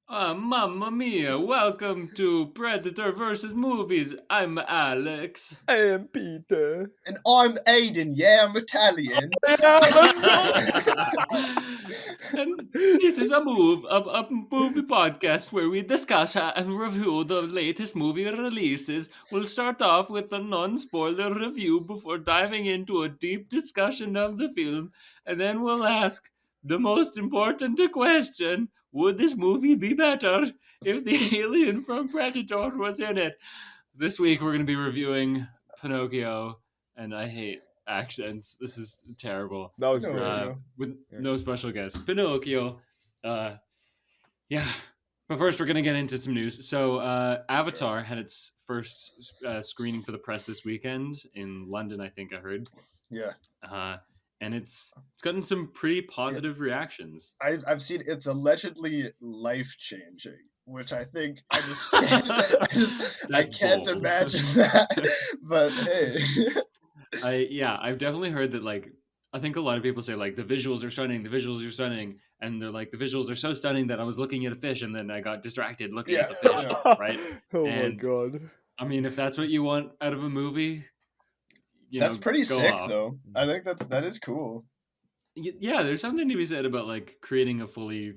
Mamma mia, welcome to Predator versus Movies. I'm Alex. I am Peter. And I'm Aidan, yeah, I'm Italian. Yeah, let's go. And this is a movie podcast where we discuss and review the latest movie releases. We'll start off with a non-spoiler review before diving into a deep discussion of the film, and then we'll ask the most important question: would this movie be better if the alien from Predator was in it? This week we're going to be reviewing Pinocchio, and I hate accents. This is terrible. That was No, great. no. With no special guest. Pinocchio. Yeah. But first, we're going to get into some news. So, Avatar had its first screening for the press this weekend in London, I think I heard. Yeah. And it's gotten some pretty positive reactions. I've seen it's allegedly life-changing, which I think I can't bold. imagine that. But hey. I've definitely heard that, like, I think a lot of people say, like, the visuals are stunning, and they're like, the visuals are so stunning that I was looking at a fish and then I got distracted looking at the fish, right? Oh And- my god. I mean, if that's what you want out of a movie, That's pretty go sick, off. though. I think that is cool. Yeah, there's something to be said about, like, creating a fully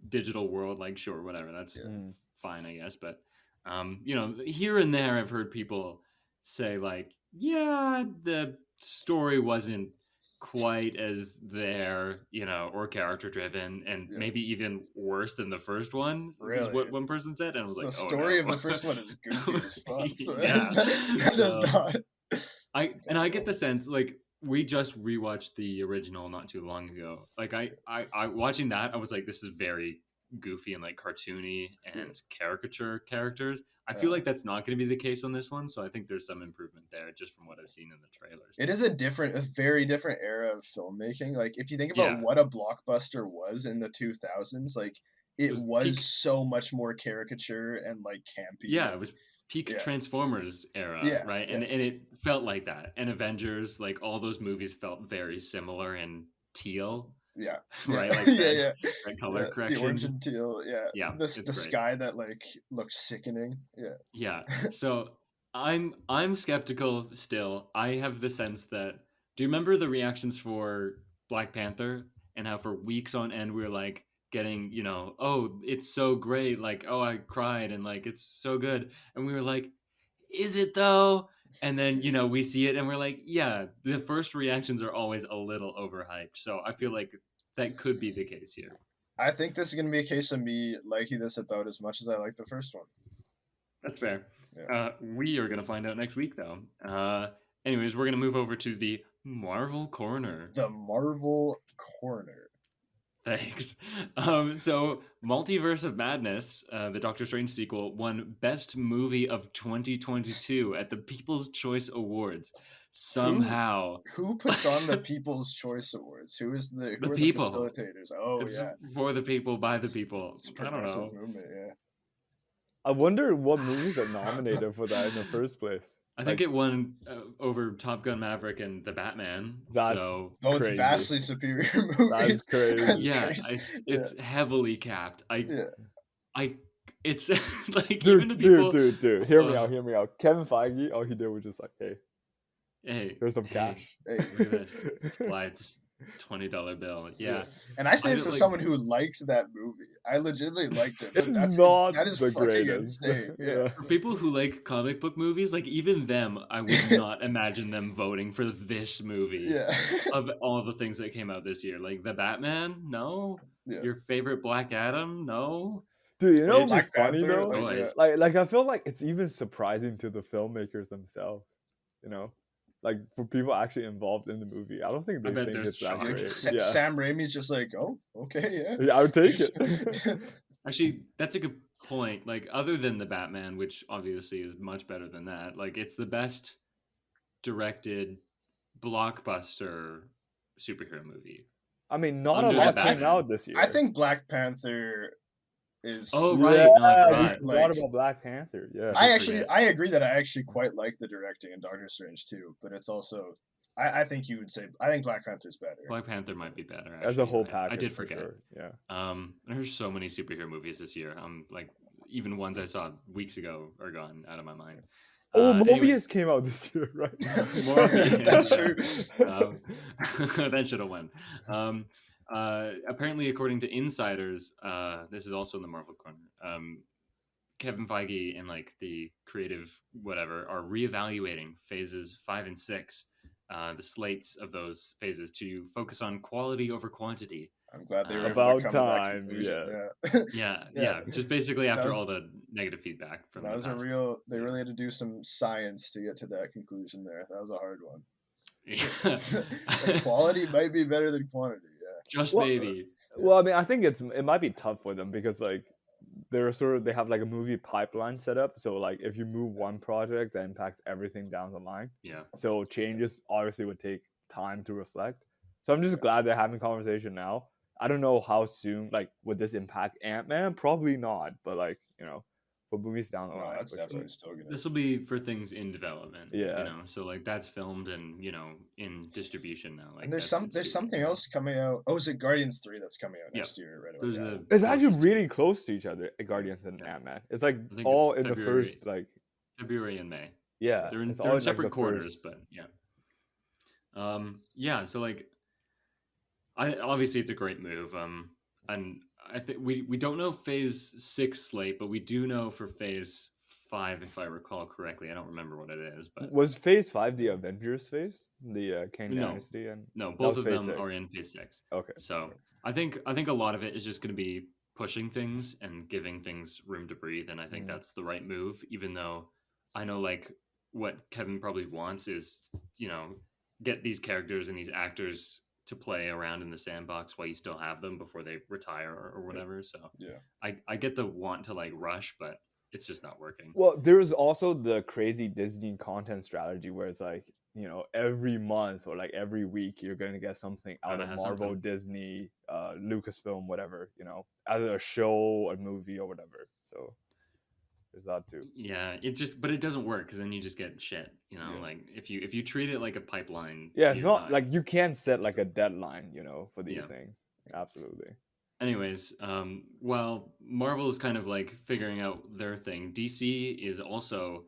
digital world. Like, sure, whatever, that's fine, I guess. But here and there, I've heard people say, like, yeah, the story wasn't quite as there, or character driven, and maybe even worse than the first one. Is Really? what one person said, and I was like, The story no. of the first one is goofy as fuck. So Yeah. that does not. I get the sense, like, we just rewatched the original not too long ago. Like, I watching that, I was like, this is very goofy and, like, cartoony and caricature characters. I feel like that's not going to be the case on this one, so I think there's some improvement there just from what I've seen in the trailers. It is a very different era of filmmaking. Like, if you think about what a blockbuster was in the 2000s, like, it was peak, so much more caricature and, like, campy. Yeah, it was peak Transformers era, right? And it felt like that. And Avengers, like, all those movies felt very similar in teal. Yeah. Right? Like that color correction. The orange and teal, Yeah. The sky that, like, looks sickening. Yeah. Yeah. So I'm skeptical still. I have the sense that, do you remember the reactions for Black Panther and how for weeks on end we were like getting, oh, it's so great, like, oh, I cried, and, like, it's so good, and we were like, is it though? And then, we see it and we're like, yeah, the first reactions are always a little overhyped. So I feel like that could be the case here. I think this is going to be a case of me liking this about as much as I like the first one. That's fair. Yeah. We are going to find out next week, though. Anyways, we're going to move over to the Marvel Corner. The Marvel Corner. Thanks. So Multiverse of Madness, the Doctor Strange sequel, won Best Movie of 2022 at the People's Choice Awards. Somehow. Who puts on the People's Choice Awards? Who are the facilitators? Oh, it's for the people, by the people. It's I don't know. Movement, yeah. I wonder what movies are nominated for that in the first place. I think it won over Top Gun Maverick and The Batman. That's it's vastly superior movie. That's crazy. Crazy. It's heavily capped. It's like, dude, even the people. Dude, hear me out. Kevin Feige, all he did was just like, hey, here's some cash. Hey, look at this. Slides. $20 bill. Yeah. And I say this as someone who liked that movie. I legitimately liked it. That is the fucking greatest. Insane. Yeah. For people who like comic book movies, like, even them, I would not imagine them voting for this movie. Yeah. Of all the things that came out this year. Like the Batman, no. Yeah. Your favorite Black Adam, no. Dude, what's funny though? Like, I feel like it's even surprising to the filmmakers themselves, Like, for people actually involved in the movie, I don't think they think it's that great. Sam Raimi's just like, oh, okay, yeah, I would take it. Actually, that's a good point. Like, other than the Batman, which obviously is much better than that, like, it's the best directed blockbuster superhero movie. I mean, not a lot came out this year. I think Black Panther is... Oh, right. Yeah, no, I forgot about Black Panther. Yeah, I agree that I actually quite like the directing in Doctor Strange too, but it's also, I think you would say I think Black Panther's better. Black Panther might be better actually. As a whole package. I did forget. Sure. Yeah. There's so many superhero movies this year. Like even ones I saw weeks ago are gone out of my mind. Morbius came out this year, right? Morbius, that's true. That should have won. Apparently, according to insiders, this is also in the Marvel corner. Kevin Feige and like the creative whatever are reevaluating phases 5 and 6, the slates of those phases to focus on quality over quantity. I'm glad they were about able to come time. to that Yeah. Yeah. Yeah. Just basically after all the negative feedback from that was past. they really had to do some science to get to that conclusion there. That was a hard one. Yeah. Quality might be better than quantity. Yeah. Maybe. Well, I mean, I think it might be tough for them because like they have like a movie pipeline set up. So like if you move one project, that impacts everything down the line. Yeah. So changes obviously would take time to reflect. So I'm just glad they're having conversation now. I don't know how soon, like, would this impact Ant-Man? Probably not, but like, for movies down the line. That's definitely still gonna. This will be for things in development. Yeah. So like that's filmed and in distribution now. Like and there's something else coming out. Oh, is it Guardians 3 that's coming out next year? Right away. It's actually really close to each other, Guardians and Ant-Man. It's like all in the first like February and May. Yeah, they're in separate quarters, but yeah. Yeah. So like, obviously it's a great move. And I think we don't know Phase 6 slate, but we do know for Phase 5, if I recall correctly. I don't remember what it is, but was Phase 5 the Avengers phase, the Kang Dynasty, and no, both of them are in Phase 6. Okay, so I think a lot of it is just going to be pushing things and giving things room to breathe, and I think that's the right move. Even though I know like what Kevin probably wants is get these characters and these actors to play around in the sandbox while you still have them before they retire or whatever. So yeah, I get the want to like rush, but it's just not working. Well, there's also the crazy Disney content strategy where it's like, every month or like every week you're going to get something out of Marvel, Disney, Lucasfilm, whatever, either a show, a movie, or whatever. So there's that too. Yeah, but it doesn't work because then you just get shit. Like if you treat it like a pipeline. Yeah, it's not like you can't set like a deadline, for these things. Absolutely. Anyways, well, Marvel is kind of like figuring out their thing. DC is also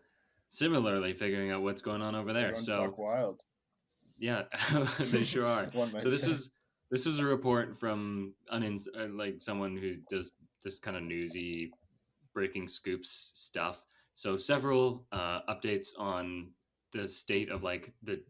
similarly figuring out what's going on over there. So wild. Yeah, they sure are. So this is a report from like someone who does this kind of newsy breaking scoops stuff. So several updates on the state of like the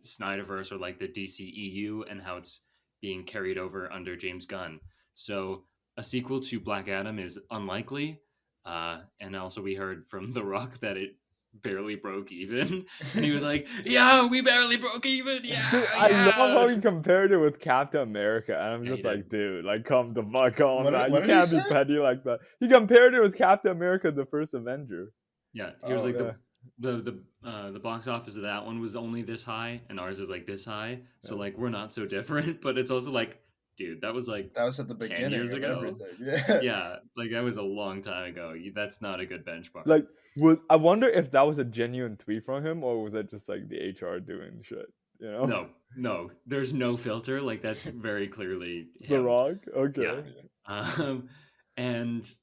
Snyderverse or like the DCEU and how it's being carried over under James Gunn. So a sequel to Black Adam is unlikely. And also we heard from The Rock that it barely broke even. And he was like, yeah, we barely broke even. Yeah. I love how he compared it with Captain America. And I'm just like, dude, like, come the fuck on, man. You can't be petty like that. He compared it with Captain America, the first Avenger. Yeah. He was like, the box office of that one was only this high, and ours is like this high. So like, we're not so different, but it's also like, dude, that was at the beginning 10 years ago. Yeah, like that was a long time ago. That's not a good benchmark. Like, I wonder if that was a genuine tweet from him, or was it just like the HR doing shit? No, there's no filter. Like that's very clearly The Rock. Okay. Yeah. And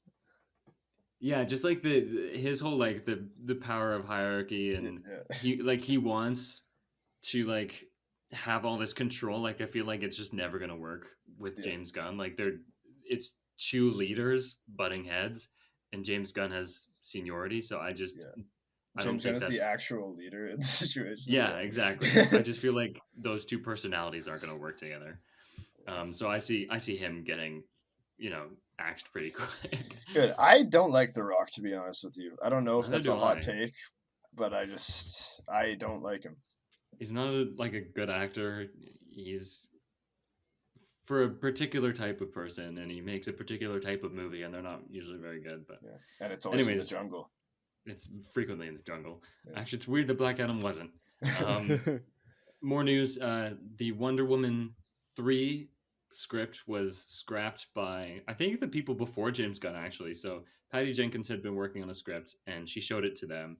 yeah, just like his whole like the power of hierarchy, and he wants to like have all this control. Like I feel like it's just never gonna work with James Gunn. Like it's two leaders butting heads, and James Gunn has seniority, so I don't think that's the actual leader in the situation. Yeah, exactly. I just feel like those two personalities aren't gonna work together. So I see him getting axed pretty quick. Good. I don't like The Rock, to be honest with you. I don't know if that's a hot take, but I don't like him. He's not a good actor. He's for a particular type of person, and he makes a particular type of movie, and they're not usually very good. But and it's always in the jungle. It's frequently in the jungle. Yeah. Actually, it's weird that Black Adam wasn't. More news. The Wonder Woman 3 script was scrapped by, I think, the people before James Gunn, actually. So Patty Jenkins had been working on a script, and she showed it to them.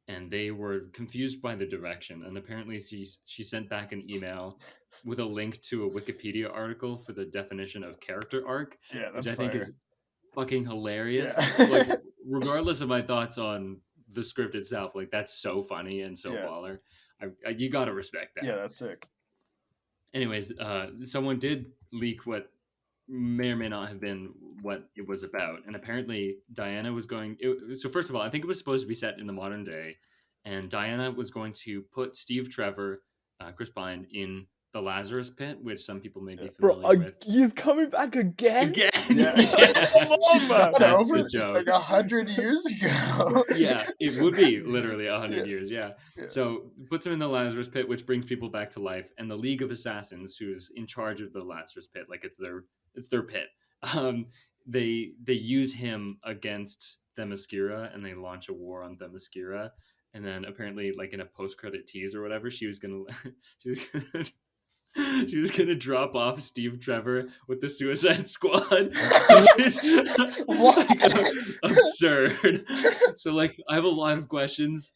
and they were confused by the direction. And apparently, she sent back an email with a link to a Wikipedia article for the definition of character arc, Yeah, which that's I think fire. is fucking hilarious. Yeah. Like, regardless of my thoughts on the script itself, like that's so funny and so baller. You gotta respect that. Yeah, that's sick. Anyways, someone did leak what may or may not have been what it was about, and apparently Diana was going. So first of all, I think it was supposed to be set in the modern day, and Diana was going to put Steve Trevor, Chris Pine, in the Lazarus Pit, which some people may be familiar with. He's coming back again. Yeah. Come on, man. That's the joke. It's like 100 years ago. Yeah, it would be literally 100 years. Yeah. So puts him in the Lazarus Pit, which brings people back to life, and the League of Assassins, who's in charge of the Lazarus Pit, like it's their pit. They use him against Themyscira, and they launch a war on Themyscira. And then apparently, like in a post-credit tease or whatever, she was gonna drop off Steve Trevor with the Suicide Squad. What? Absurd. So like, I have a lot of questions.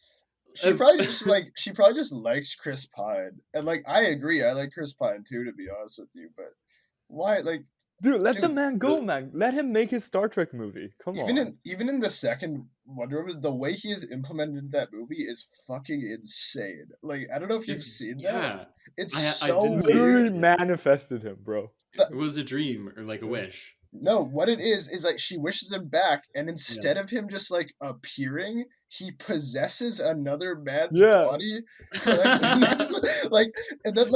She probably just likes Chris Pine, and like I agree, I like Chris Pine too, to be honest with you. But why, like, dude, let the man go, man. Let him make his Star Trek movie. Come on. Even in the second Wonder Woman, the way he is implemented in that movie is fucking insane. Like, I don't know if you've seen that. Yeah, it's I literally manifested him, bro. It was a dream or like a wish. No, what it is like she wishes him back, and instead of him just like appearing, he possesses another man's body. Like, and then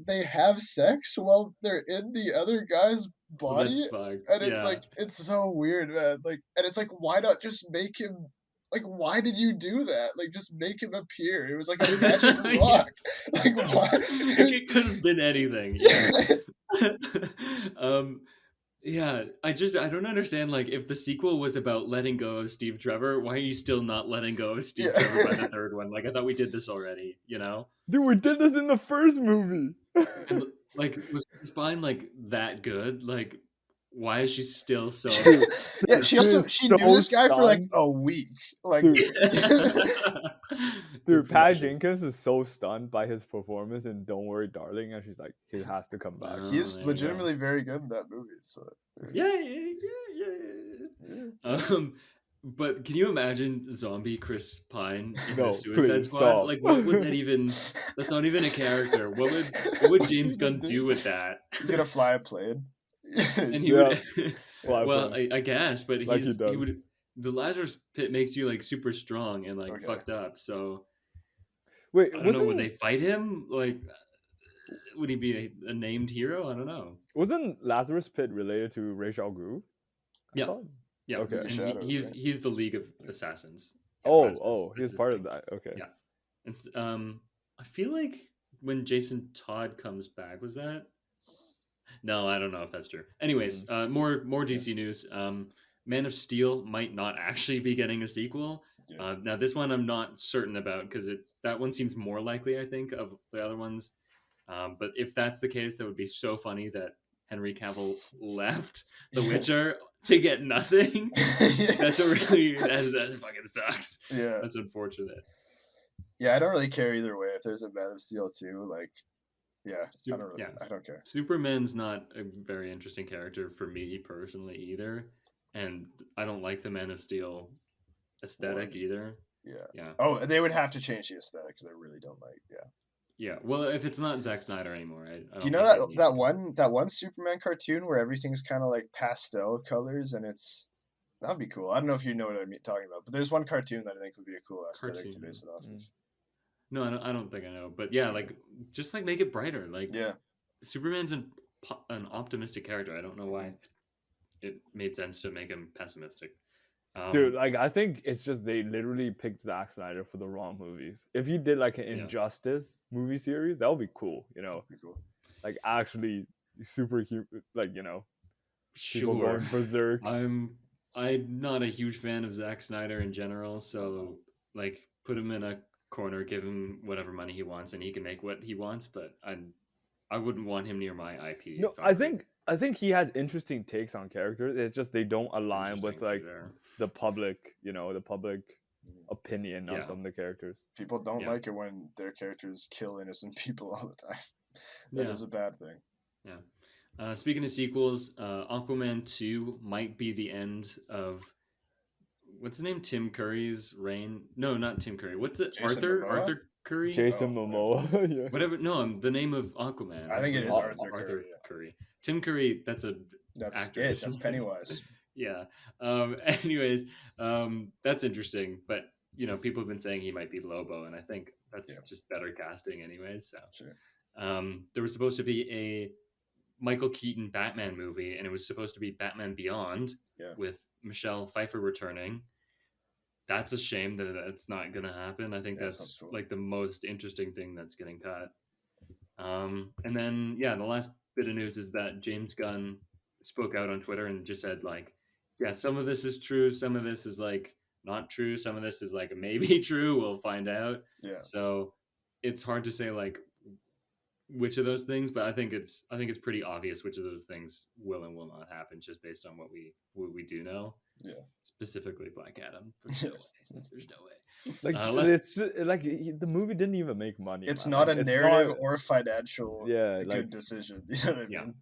they have sex while they're in the other guy's body, and it's like it's so weird, man. Like, and it's like, why not just make him? Like, why did you do that? Like, just make him appear. It was like a magic rock. Like, why? It could have been anything. Yeah, I don't understand. Like, if the sequel was about letting go of Steve Trevor, why are you still not letting go of Steve Trevor by the third one? Like, I thought we did this already, you know? Dude, we did this in the first movie. And, like, was Chris Pine like that good? Like, why is she still so? Yeah, she knew this guy for like a week. Like, dude, Patty Jenkins is so stunned by his performance in "Don't Worry, Darling," and she's like, he has to come back. He is legitimately very good in that movie. So yeah. But can you imagine zombie Chris Pine in the Suicide Squad? Stop. Like, what would that even? That's not even a character. What would James Gunn do with that? He's gonna fly a plane. And he would. Well, I guess, but he would. The Lazarus Pit makes you like super strong and like fucked up. So wait, I don't know. Would they fight him? Like, would he be a named hero? I don't know. Wasn't Lazarus Pit related to Ra's al Ghul? Yeah. Okay. And he's the League of Assassins. He's part of that. Okay. Yeah. It's I feel like when Jason Todd comes back, was that? No, I don't know if that's true. Anyways, more DC news. Man of Steel might not actually be getting a sequel. Now this one I'm not certain about because that one seems more likely, I think, of the other ones. But if that's the case, that would be so funny that Henry Cavill left The Witcher to get nothing. That fucking sucks. Yeah, that's unfortunate. Yeah, I don't really care either way. If there's a Man of Steel too, like, I don't care. Superman's not a very interesting character for me personally either, and I don't like the Man of Steel aesthetic either. Yeah. Oh, they would have to change the aesthetic because I really don't like. Yeah. Well, if it's not Zack Snyder anymore, I don't. Do you know that one Superman cartoon where everything's kind of like pastel colors and that'd be cool. I don't know if you know what I'm talking about, but there's one cartoon that I think would be a cool aesthetic to base it off of. No, I don't think I know, but yeah, like just like make it brighter. Like, Superman's an optimistic character. I don't know why it made sense to make him pessimistic. Dude, like I think it's just they literally picked Zack Snyder for the wrong movies. If he did like an Injustice movie series, that would be cool. You know, like actually super like, you know, people going berserk. I'm not a huge fan of Zack Snyder in general, so like put him in a corner, give him whatever money he wants, and he can make what he wants. But I wouldn't want him near my IP. No, I think he has interesting takes on characters. It's just they don't align with like the public, you know, the public opinion on some of the characters. People don't like it when their characters kill innocent people all the time. That is a bad thing. Yeah. Speaking of sequels, Aquaman 2 might be the end of what's his name? Tim Curry's reign? No, not Tim Curry. What's it? Arthur Curry? Jason Momoa. Yeah. Whatever. No, the name of Aquaman. I think it is Arthur Curry. Tim Curry. That's actor. It. That's Pennywise. Yeah. Anyways, that's interesting. But people have been saying he might be Lobo, and I think that's just better casting, anyways. So. Sure. There was supposed to be a Michael Keaton Batman movie, and it was supposed to be Batman Beyond with Michelle Pfeiffer returning. That's a shame that that's not going to happen. I think that's cool. Like the most interesting thing that's getting cut. And then, the last bit of news is that James Gunn spoke out on Twitter and just said, like, some of this is true. Some of this is like not true. Some of this is like maybe true. We'll find out. Yeah. So it's hard to say like which of those things, but I think it's pretty obvious which of those things will and will not happen just based on what we do know. Yeah. Specifically Black Adam. There's no way. Like it's just, like the movie didn't even make money. It's not a narrative or financial good decision. You know what I mean?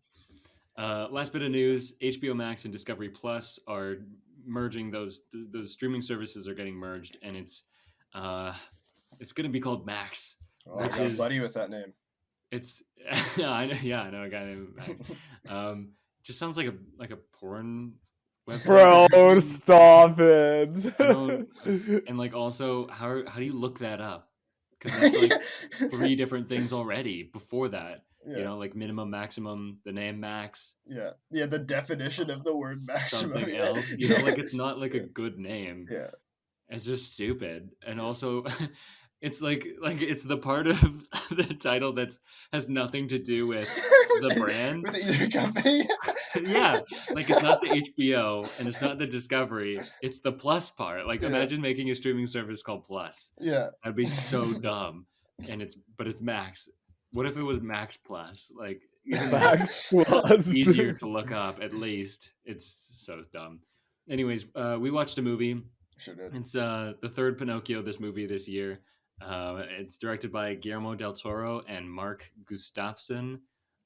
Last bit of news: HBO Max and Discovery Plus are merging. Those streaming services are getting merged, and it's going to be called Max. Oh, I got a buddy with that name. It's I know a guy named Max. Just sounds like a porn website. Bro, stop it. And like also, how do you look that up? Because that's like 3 different things already before that. Yeah. Like minimum, maximum, the name Max. Yeah, the definition of the word maximum. Something else. Like it's not like a good name. Yeah. It's just stupid. And also it's like it's the part of the title that has nothing to do with the brand. With either company. Yeah. Like it's not the HBO and it's not the Discovery. It's the Plus part. Like imagine making a streaming service called Plus. Yeah. That'd be so dumb. And it's Max. What if it was Max Plus? Like Max Plus. Easier to look up at least. It's so dumb. Anyways, we watched a movie. Sure did. It's the third Pinocchio this year. It's directed by Guillermo del Toro and Mark Gustafsson.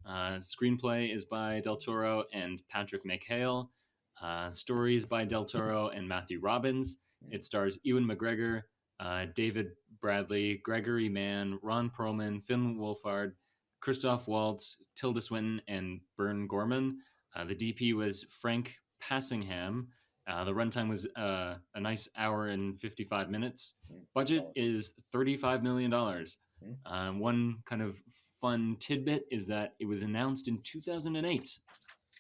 Screenplay is by del Toro and Patrick McHale. Stories by del Toro and Matthew Robbins. It stars Ewan McGregor, David Bradley, Gregory Mann, Ron Perlman, Finn Wolfhard, Christoph Waltz, Tilda Swinton, and Bern Gorman. The DP was Frank Passingham. The runtime was a nice hour and 55 minutes. Budget is $35 million. One kind of fun tidbit is that it was announced in 2008.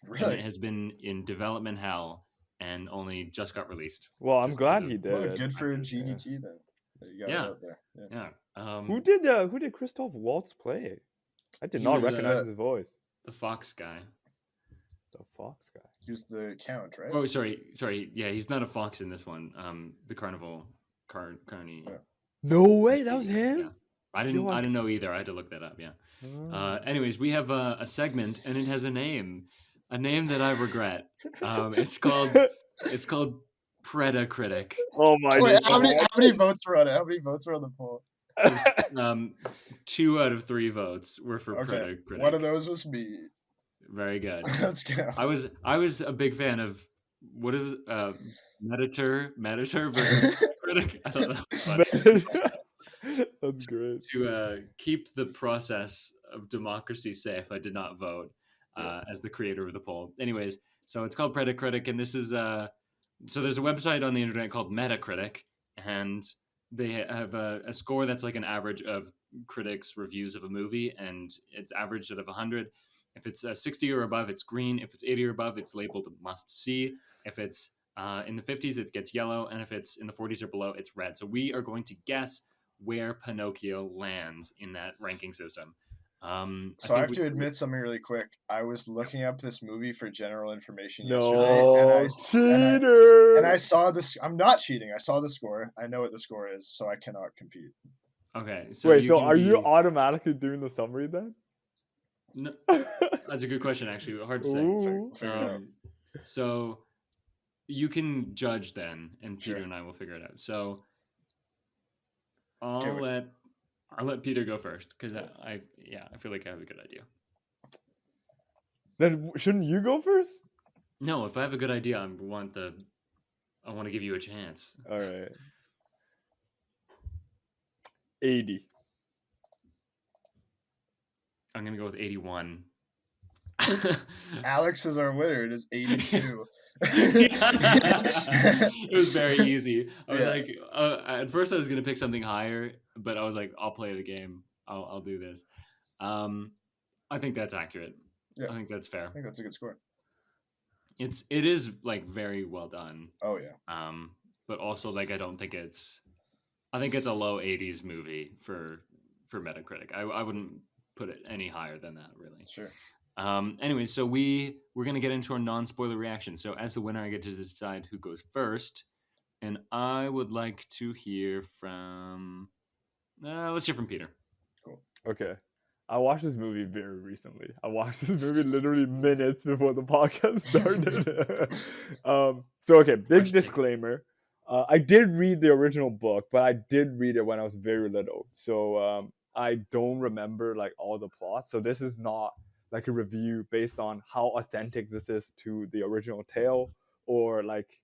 Really? And it has been in development hell and only just got released. Well, I'm glad he did. Well, good for GDT then. You got it out there. Yeah. Who did Christoph Waltz play? I did not recognize his voice. The Fox guy. The Fox guy. He was the Count, right? Oh, sorry. Yeah, he's not a fox in this one. The Carnival Carney. Yeah. No way, that was him. Yeah. I didn't know either. I had to look that up. Yeah. Anyways, we have a segment, and it has a name that I regret. It's called Predacritic. Oh my god! How many votes were on it? How many votes were on the poll? 2 out of 3 votes were for Predacritic. One of those was me. Very good. Let's go. I was a big fan of what is Meditor versus Critic. I thought that was funny. That's great. To keep the process of democracy safe, I did not vote as the creator of the poll. Anyways, so it's called Predacritic, and this is so there's a website on the internet called Metacritic, and they have a score that's like an average of critics' reviews of a movie, and it's averaged out of 100. If it's 60 or above, it's green. If it's 80 or above, it's labeled must see. If it's in the 50s, it gets yellow. And if it's in the 40s or below, it's red. So we are going to guess where Pinocchio lands in that ranking system. So I have to admit something really quick. I was looking up this movie for general information yesterday. No, cheater! And I saw this. I'm not cheating. I saw the score. I know what the score is, so I cannot compete. Okay. So wait, so are you automatically doing the summary then? No, that's a good question, actually. Hard to say. So you can judge then, and Peter and I will figure it out. So I'll let Peter go first because I feel like I have a good idea. Then shouldn't you go first? No, if I have a good idea, I want to give you a chance. All right. 80. I'm gonna go with 81. Alex is our winner. It is 82. It was very easy. I was like, at first I was gonna pick something higher, but I was like, I'll play the game. I'll do this. I think that's accurate. Yeah. I think that's fair. I think that's a good score. It is like very well done. Oh yeah. But also like I think it's a low 80s movie for Metacritic. I wouldn't put it any higher than that, really. Sure. Anyway, so we're gonna get into our non-spoiler reaction. So as the winner, I get to decide who goes first, and I would like to hear from. Let's hear from Peter. Cool. Okay. I watched this movie very recently. I watched this movie literally minutes before the podcast started. So okay, big disclaimer. I did read the original book, but I did read it when I was very little. So I don't remember like all the plots. So this is not like a review based on how authentic this is to the original tale, or like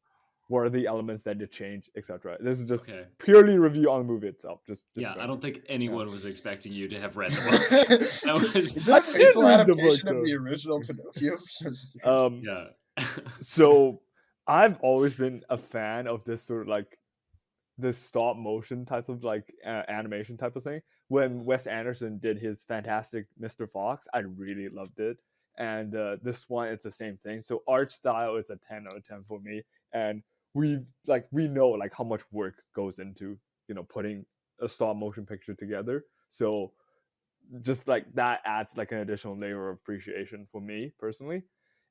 what are the elements that did change, etc. This is just purely review on the movie itself. Just I don't think anyone was expecting you to have read the book. Is that a faithful adaptation of the original Pinocchio? Yeah. So I've always been a fan of this sort of like this stop motion type of like animation type of thing. When Wes Anderson did his fantastic Mr. Fox, I really loved it. And this one, it's the same thing. So art style is a 10 out of 10 for me. And we know like how much work goes into, you know, putting a stop motion picture together. So just like that adds like an additional layer of appreciation for me personally.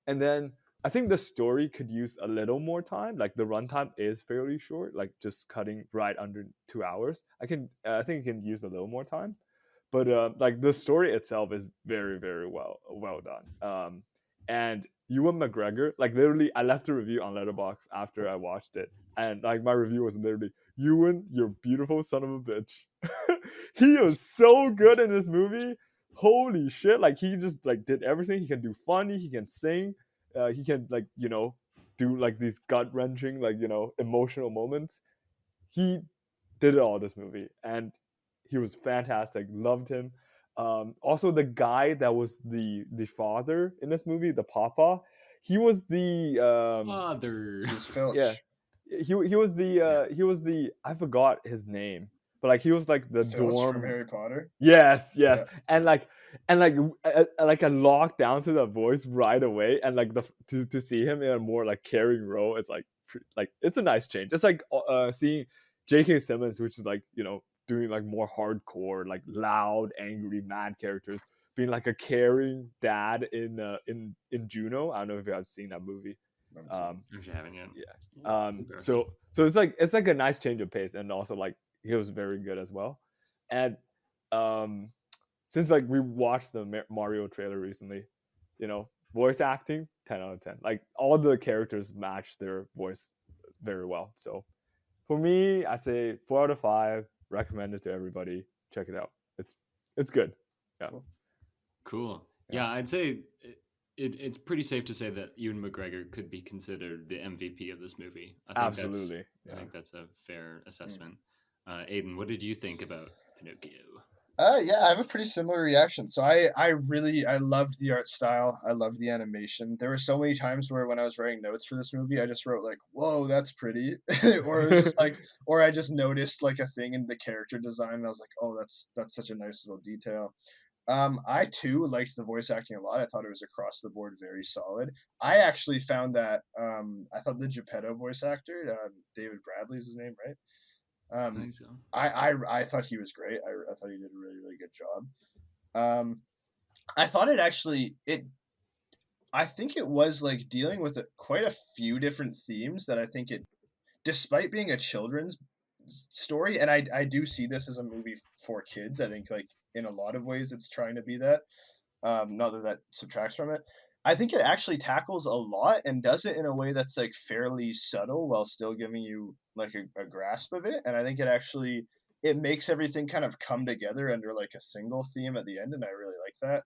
And then I think the story could use a little more time. Like the runtime is fairly short, like just cutting right under 2 hours. I think it can use a little more time, but like the story itself is very, very well done. And Ewan McGregor, like literally, I left a review on Letterboxd after I watched it, and like my review was literally, "Ewan, you're beautiful son of a bitch." He was so good in this movie. Holy shit! Like he just like did everything. He can do funny. He can sing. He can like, you know, do like these gut wrenching, like, you know, emotional moments. He did it all this movie, and he was fantastic. Loved him. Also, the guy that was the father in this movie, the papa, he was the father. Filch. Yeah, he was the I forgot his name, but like he was like the Filch dorm from Harry Potter. Yes, yeah. And I locked down to the voice right away, and like to see him in a more like caring role, it's like it's a nice change. It's like seeing J.K. Simmons, which is like, you know, doing like more hardcore, like loud, angry, mad characters, being like a caring dad in Juno. I don't know if you have seen that movie. Actually haven't yet. Yeah. So it's like a nice change of pace, and also like he was very good as well. And since like we watched the Mario trailer recently, you know, voice acting 10 out of 10. Like all the characters match their voice very well. So for me, I say 4 out of 5. Recommend it to everybody. Check it out. It's good. Yeah. Cool. Yeah, I'd say it's pretty safe to say that Ewan McGregor could be considered the MVP of this movie. Absolutely. I think that's a fair assessment. Aidan, what did you think about Pinocchio? Yeah, I have a pretty similar reaction. So I loved the art style. I loved the animation. There were so many times where when I was writing notes for this movie, I just wrote like, "Whoa, that's pretty," or just like, or I just noticed like a thing in the character design, and I was like, "Oh, that's such a nice little detail." I too liked the voice acting a lot. I thought it was across the board very solid. I actually found that I thought the Geppetto voice actor, David Bradley is his name, right? I think so. I thought he was great. I thought he did a really, really good job. I thought I think it was like dealing with quite a few different themes that I think it, despite being a children's story, and I do see this as a movie for kids. I think like in a lot of ways it's trying to be that. Not that subtracts from it. I think it actually tackles a lot and does it in a way that's like fairly subtle while still giving you like a grasp of it. And I think it actually it makes everything kind of come together under like a single theme at the end, and I really like that.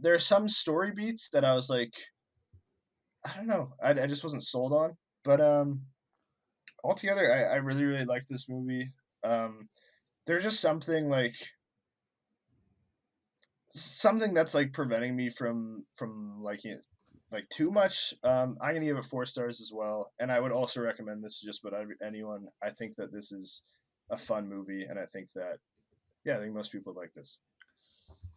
There are some story beats that I was like, I don't know, I just wasn't sold on, but altogether, I really really liked this movie. There's just something that's like preventing me from liking it like too much. I'm gonna give it 4 stars as well, and I would also recommend this to just about anyone. I think that this is a fun movie, and I think that I think most people like this.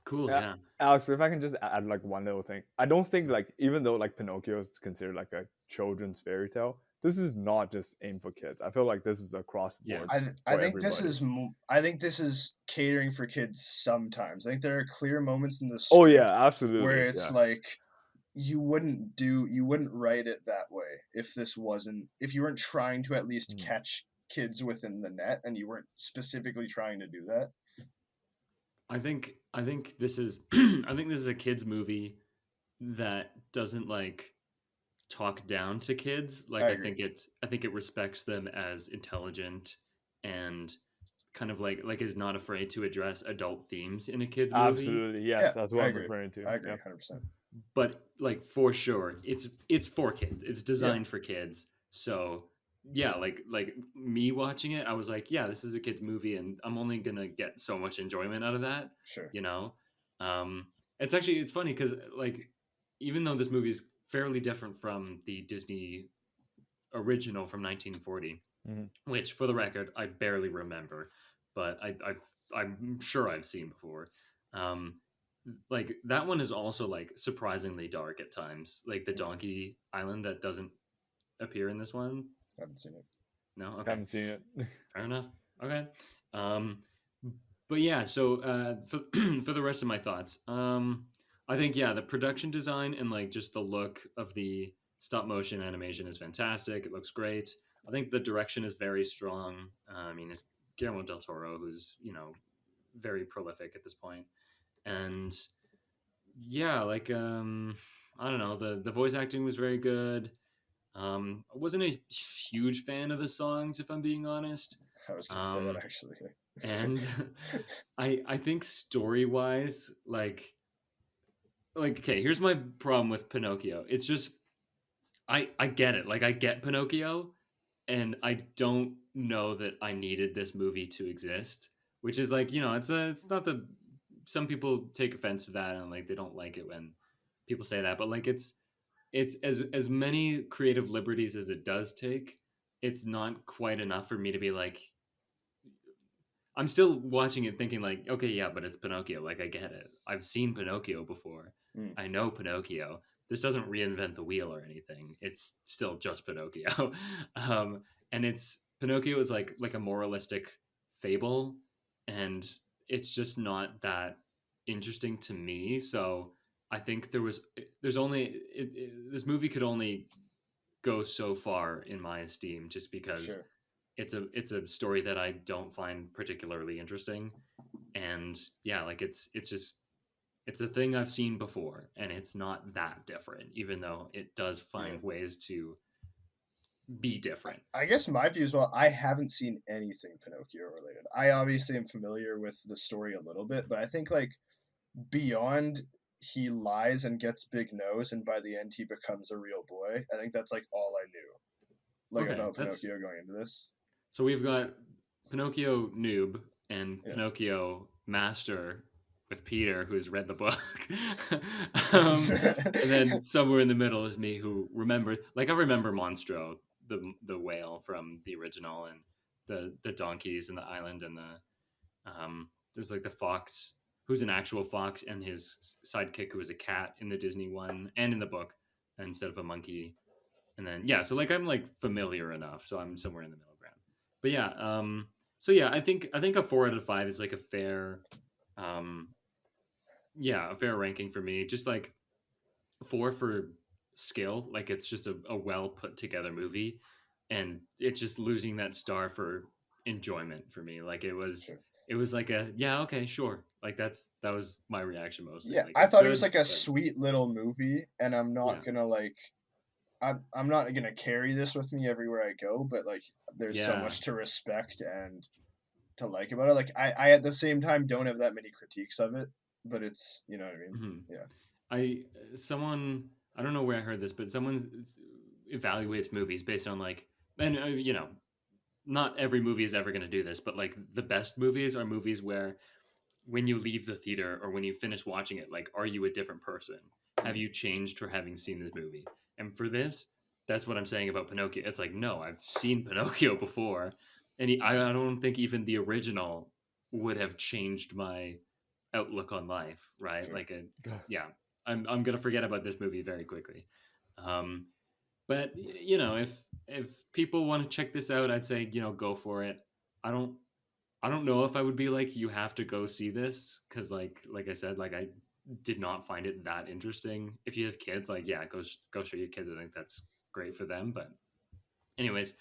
Cool, yeah. Alex, if I can just add like one little thing, I don't think like even though like Pinocchio is considered like a children's fairy tale, this is not just aimed for kids. I feel like this is across the board. I think this is I think this is catering for kids sometimes. I think there are clear moments in the script. Oh yeah, absolutely. Where it's like you wouldn't write it that way if you weren't trying to at least catch kids within the net, and you weren't specifically trying to do that. I think this is I think this is a kids movie that doesn't like talk down to kids. Like I think it respects them as intelligent and kind of like is not afraid to address adult themes in a kids movie. Absolutely, yes, that's what I'm referring to. I agree 100%. But like for sure, it's for kids. It's designed for kids. So yeah, like me watching it, I was like, yeah, this is a kids movie, and I'm only gonna get so much enjoyment out of that. Sure. You know, it's funny because like even though this movie is fairly different from the Disney original from 1940, which for the record I barely remember, but I'm sure I've seen before. Like that one is also like surprisingly dark at times, like the Donkey Island that doesn't appear in this one. I haven't seen it. No, okay. I haven't seen it. Fair enough. Okay. But yeah, so for the rest of my thoughts, I think the production design and like just the look of the stop motion animation is fantastic. It looks great. I think the direction is very strong. I mean, it's Guillermo del Toro, who's very prolific at this point, and like I don't know, the voice acting was very good. I wasn't a huge fan of the songs, if I'm being honest. I was gonna say that actually. And I think story wise, like okay, here's my problem with Pinocchio. It's just I get it. Like I get Pinocchio, and I don't know that I needed this movie to exist. Which is like, it's not the some people take offense to that and like they don't like it when people say that, but like it's as many creative liberties as it does take, it's not quite enough for me to be like, I'm still watching it thinking like, okay, yeah, but it's Pinocchio. Like I get it. I've seen Pinocchio before. I know Pinocchio. This doesn't reinvent the wheel or anything. It's still just Pinocchio. And Pinocchio is like a moralistic fable, and it's just not that interesting to me. So I think this movie could only go so far in my esteem, just because it's a story that I don't find particularly interesting. And like it's a thing I've seen before, and it's not that different, even though it does find ways to be different. I guess my view as well, I haven't seen anything Pinocchio related. I obviously am familiar with the story a little bit, but I think like beyond he lies and gets big nose and by the end he becomes a real boy, I think that's like all I knew about Pinocchio going into this. So we've got Pinocchio noob and Pinocchio master with Peter, who's read the book. And then somewhere in the middle is me, who remember, like I remember Monstro, the whale from the original, and the donkeys and the island, and there's like the fox who's an actual fox, and his sidekick who is a cat in the Disney one and in the book instead of a monkey. And then so like I'm like familiar enough, so I'm somewhere in the middle ground. But so I think a 4 out of 5 is like a fair a fair ranking for me. Just like 4 for skill, like it's just a well put together movie, and it's just losing that star for enjoyment for me. Like it was like a okay, sure, like that was my reaction mostly. Like, I thought it was like a sweet little movie, and I'm not gonna like I'm not gonna carry this with me everywhere I go, but like there's so much to respect, and to like about it. Like I at the same time don't have that many critiques of it, but it's, you know what I mean? Mm-hmm. Yeah. I don't know where I heard this, but someone evaluates movies based on like, and you know, not every movie is ever going to do this, but like the best movies are movies where when you leave the theater or when you finish watching it, like, are you a different person? Have you changed for having seen this movie? And for this, that's what I'm saying about Pinocchio. It's like, no, I've seen Pinocchio before, and I don't think even the original would have changed my outlook on life, right? Sure. Like, yeah, I'm gonna forget about this movie very quickly. But you know, if people want to check this out, I'd say, you know, go for it. I don't know if I would be like, you have to go see this, because like I said, like I did not find it that interesting. If you have kids, like, yeah, go show your kids. I think that's great for them. But anyways,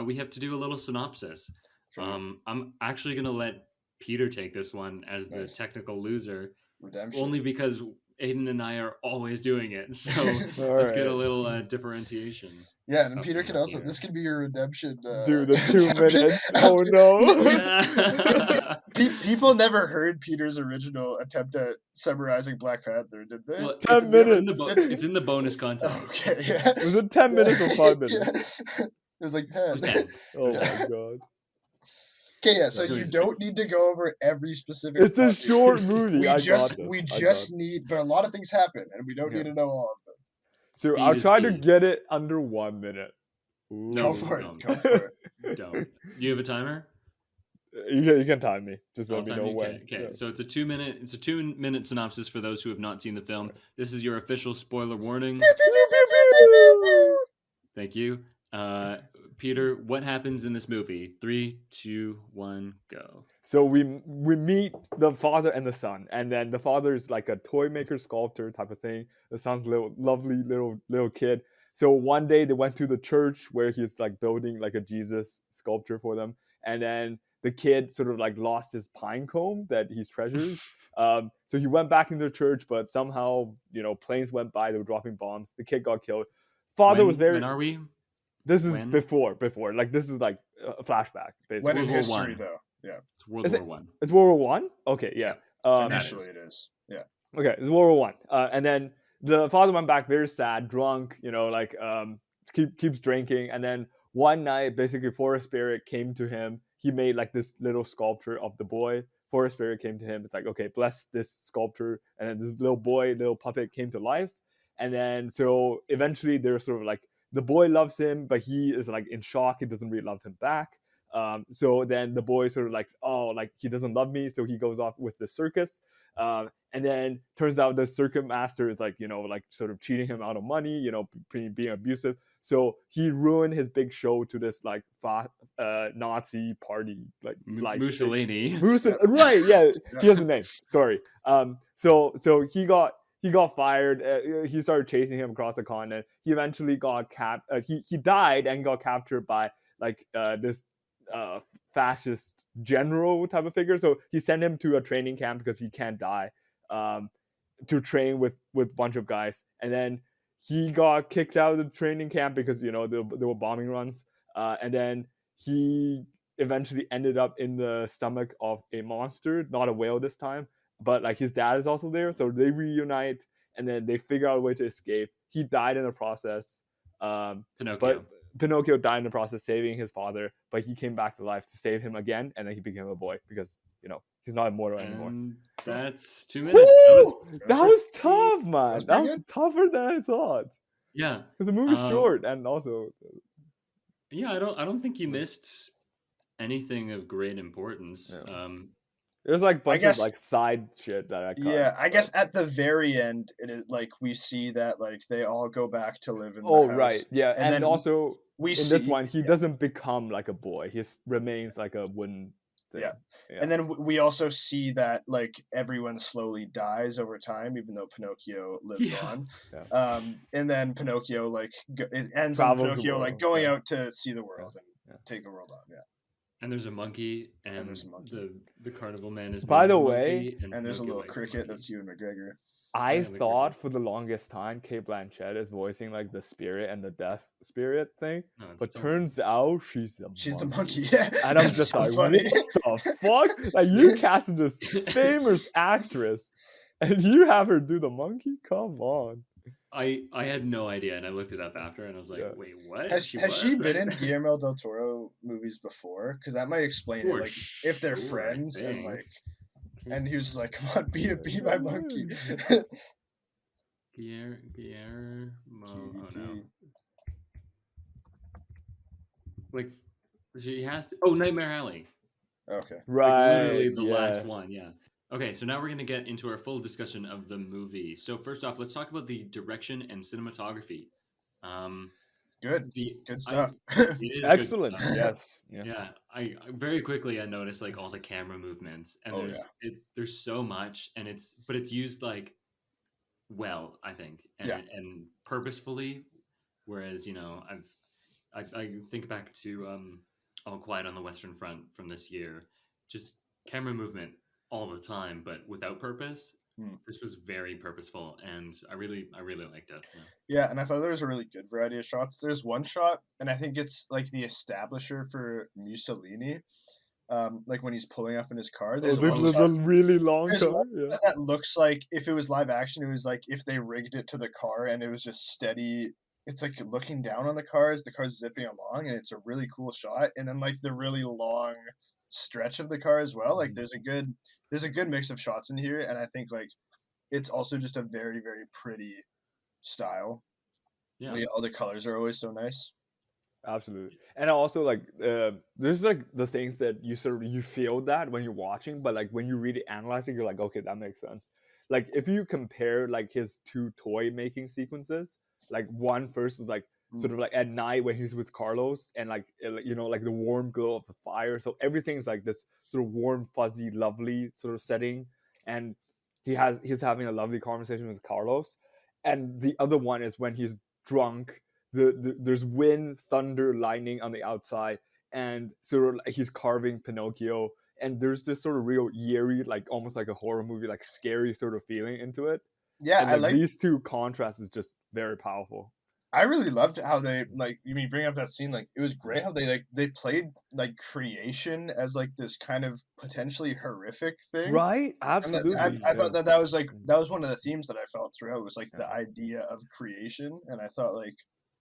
we have to do a little synopsis. Sure. I'm actually gonna let Peter take this one as the technical loser, Redemption. only because Aidan and I are always doing it. So let's get a little differentiation. Yeah, and Peter can also, this could be your redemption. Dude, the 2 minutes. Oh no. People never heard Peter's original attempt at summarizing Black Panther, did they? Well, 10 minutes. It's in the bonus content. Okay, yeah. Was it 10 minutes or 5 minutes? Yeah. It was like 10. It was 10. Oh my god. Okay, yeah, so you don't need to go over every specific. It's a short movie. We just need, but a lot of things happen, and we don't need to know all of them. So I'll try to get it under 1 minute. Ooh. Go for it. Don't. Do you have a timer? You can time me. Just let me know when. Okay. Yeah. So it's a 2 minute synopsis for those who have not seen the film. This is your official spoiler warning. Thank you. Peter, what happens in this movie? 3, 2, 1, go. So we meet the father and the son, and then the father is like a toy maker, sculptor type of thing. The son's lovely little kid. So one day they went to the church where he's like building like a Jesus sculpture for them, and then the kid sort of like lost his pine cone that he treasures. So he went back into the church, but somehow, you know, planes went by, they were dropping bombs. The kid got killed. Father was very. When are we? This is before. Like, this is like a flashback, basically. When in history, though? Yeah. It's World War One. It's World War One? Okay, yeah. Initially, it is. Yeah. Okay, it's World War One. And then the father went back very sad, drunk, you know, like keeps drinking. And then one night, basically, Forest Spirit came to him. He made like this little sculpture of the boy. Forest Spirit came to him. It's like, okay, bless this sculpture. And then this little puppet came to life. And then so eventually they're sort of like, the boy loves him, but he is like in shock. He doesn't really love him back. So then the boy sort of like, oh, like he doesn't love me. So he goes off with the circus. And then turns out the circuit master is like, you know, like sort of cheating him out of money, you know, being abusive. So he ruined his big show to this like Nazi party, like Mussolini. Right? Yeah, he has a name. Sorry. So he got fired. He started chasing him across the continent. He eventually got he died and got captured by like this fascist general type of figure. So he sent him to a training camp because he can't die, to train with a bunch of guys. And then he got kicked out of the training camp because, you know, there were bombing runs. And then he eventually ended up in the stomach of a monster, not a whale this time. But like his dad is also there, so they reunite, and then they figure out a way to escape. He died in the process. Pinocchio died in the process, saving his father. But he came back to life to save him again, and then he became a boy because, you know, he's not immortal anymore. That's 2 minutes. That was tough, man. That was tougher than I thought. Yeah, because the movie's short, and also. Yeah, I don't think you missed anything of great importance. Yeah. There's like a bunch of like side shit that I cut. Yeah, I guess at the very end, it is like we see that like they all go back to live in the house. Right, yeah, and then also we in this one he doesn't become like a boy; he remains like a wooden thing. Yeah, and then we also see that like everyone slowly dies over time, even though Pinocchio lives on. Yeah. And then Pinocchio like it ends on Pinocchio like going out to see the world and take the world on. Yeah. And there's a monkey, and there's a monkey. The carnival man is By made the of a way, monkey, and there's a Pinocchio little likes the cricket. monkey. That's Ewan McGregor. I the thought cricket. for the longest time Kate Blanchett is voicing like the spirit and the death spirit thing, No, it's but still turns out she's She's the monkey. monkey. Yeah, And I'm that's just so like, funny. what the fuck? Like, you casted this famous actress, and you have her do the monkey? Come on. I had no idea, and I looked it up after, and I was like, Yeah. wait, what? Has she been in Guillermo del Toro movies before? Because that might explain For it. Like if they're sure, I friends and think. like, and he was just like, "Come on, be my monkey." Guillermo. Oh no. QDT. Like, she has to. Oh, Nightmare Alley. Okay. Right. Like literally the last yes. one, yeah. Okay, so now we're going to get into our full discussion of the movie. So first off, let's talk about the direction and cinematography. Good stuff. It is Excellent. good stuff. Yes. Yeah. I very quickly I noticed like all the camera movements, and there's so much, and it's used like well, I think, and purposefully. Whereas I think back to All Quiet on the Western Front from this year, just camera movement all the time, but without purpose. This was very purposeful, and I really liked it. Yeah, and I thought there was a really good variety of shots. There's one shot, and I think it's like the establisher for Mussolini. Like when he's pulling up in his car. There's the really long car. One that looks like if it was live action, it was like if they rigged it to the car and it was just steady. It's like looking down on the car as the car's zipping along, and it's a really cool shot. And then like the really long stretch of the car as well. Like there's a good mix of shots in here, and I think like it's also just a very, very pretty style. Yeah, all the colors are always so nice. Absolutely. And also like there's like the things that you feel that when you're watching, but like when you really analyze it, you're like, okay, that makes sense. Like if you compare like his two toy making sequences, like one first is like sort of like at night when he's with Carlos, and like like the warm glow of the fire, so everything's like this sort of warm, fuzzy, lovely sort of setting, and he's having a lovely conversation with Carlos. And the other one is when he's drunk. There's wind, thunder, lightning on the outside, and sort of like he's carving Pinocchio, and there's this sort of real eerie, like almost like a horror movie, like scary sort of feeling into it. Yeah, and, I like these two contrasts is just very powerful. I really loved how they like. You mean bring up that scene? Like it was great how they played like creation as like this kind of potentially horrific thing. Right? Absolutely. I thought that was like that was one of the themes that I felt throughout was like the idea of creation, and I thought like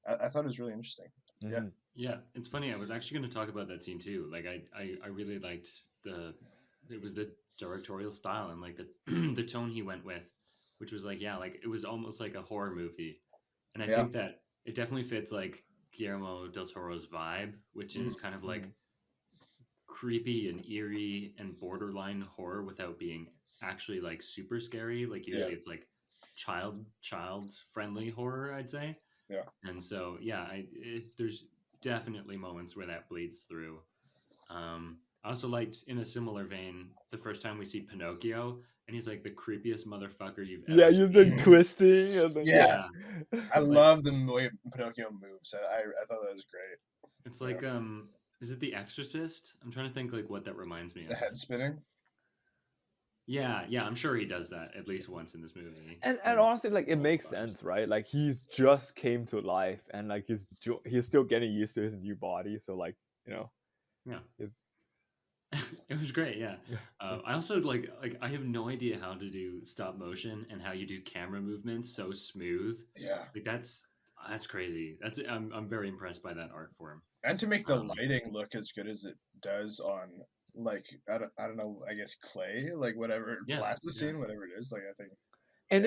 I thought it was really interesting. Mm-hmm. Yeah, it's funny. I was actually going to talk about that scene too. Like I really liked it was the directorial style and like the the tone he went with, which was like like it was almost like a horror movie. And I think that it definitely fits like Guillermo del Toro's vibe, which is kind of like creepy and eerie and borderline horror without being actually like super scary. Like usually it's like child friendly horror, I'd say. Yeah. And so there's definitely moments where that bleeds through. I also liked, in a similar vein, the first time we see Pinocchio, and he's like the creepiest motherfucker you've ever seen. He's like twisting. And I love the way Pinocchio moves. I thought that was great. It's like is it The Exorcist? I'm trying to think like what that reminds me of. The head spinning. Yeah, I'm sure he does that at least once in this movie. And honestly, like it makes sense, right? Like he's just came to life, and like he's still getting used to his new body. So like it was great. Yeah. I also like I have no idea how to do stop motion and how you do camera movements so smooth. Yeah, like that's crazy. I'm very impressed by that art form. And to make the lighting look as good as it does on like I don't know, I guess clay, like whatever plasticine, whatever it is. Like I think. And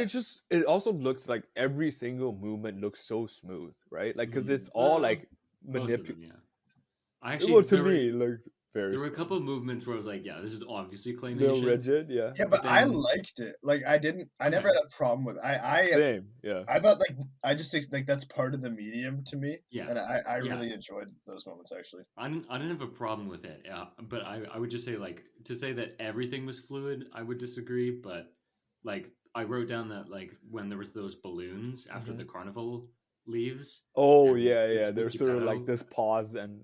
it also looks like every single movement looks so smooth, right? Like because it's all like manipulated. I actually to me looked very. There were a couple of movements where I was like, this is obviously claymation. Little rigid, yeah. Yeah, but I liked it. Like I never had a problem with it. Same, yeah. I thought I just think like that's part of the medium to me. Yeah. And I really enjoyed those moments actually. I didn't have a problem with it. But I would just say like to say that everything was fluid, I would disagree. But like I wrote down that like when there was those balloons after the carnival leaves. Oh yeah. There's sort of like this pause and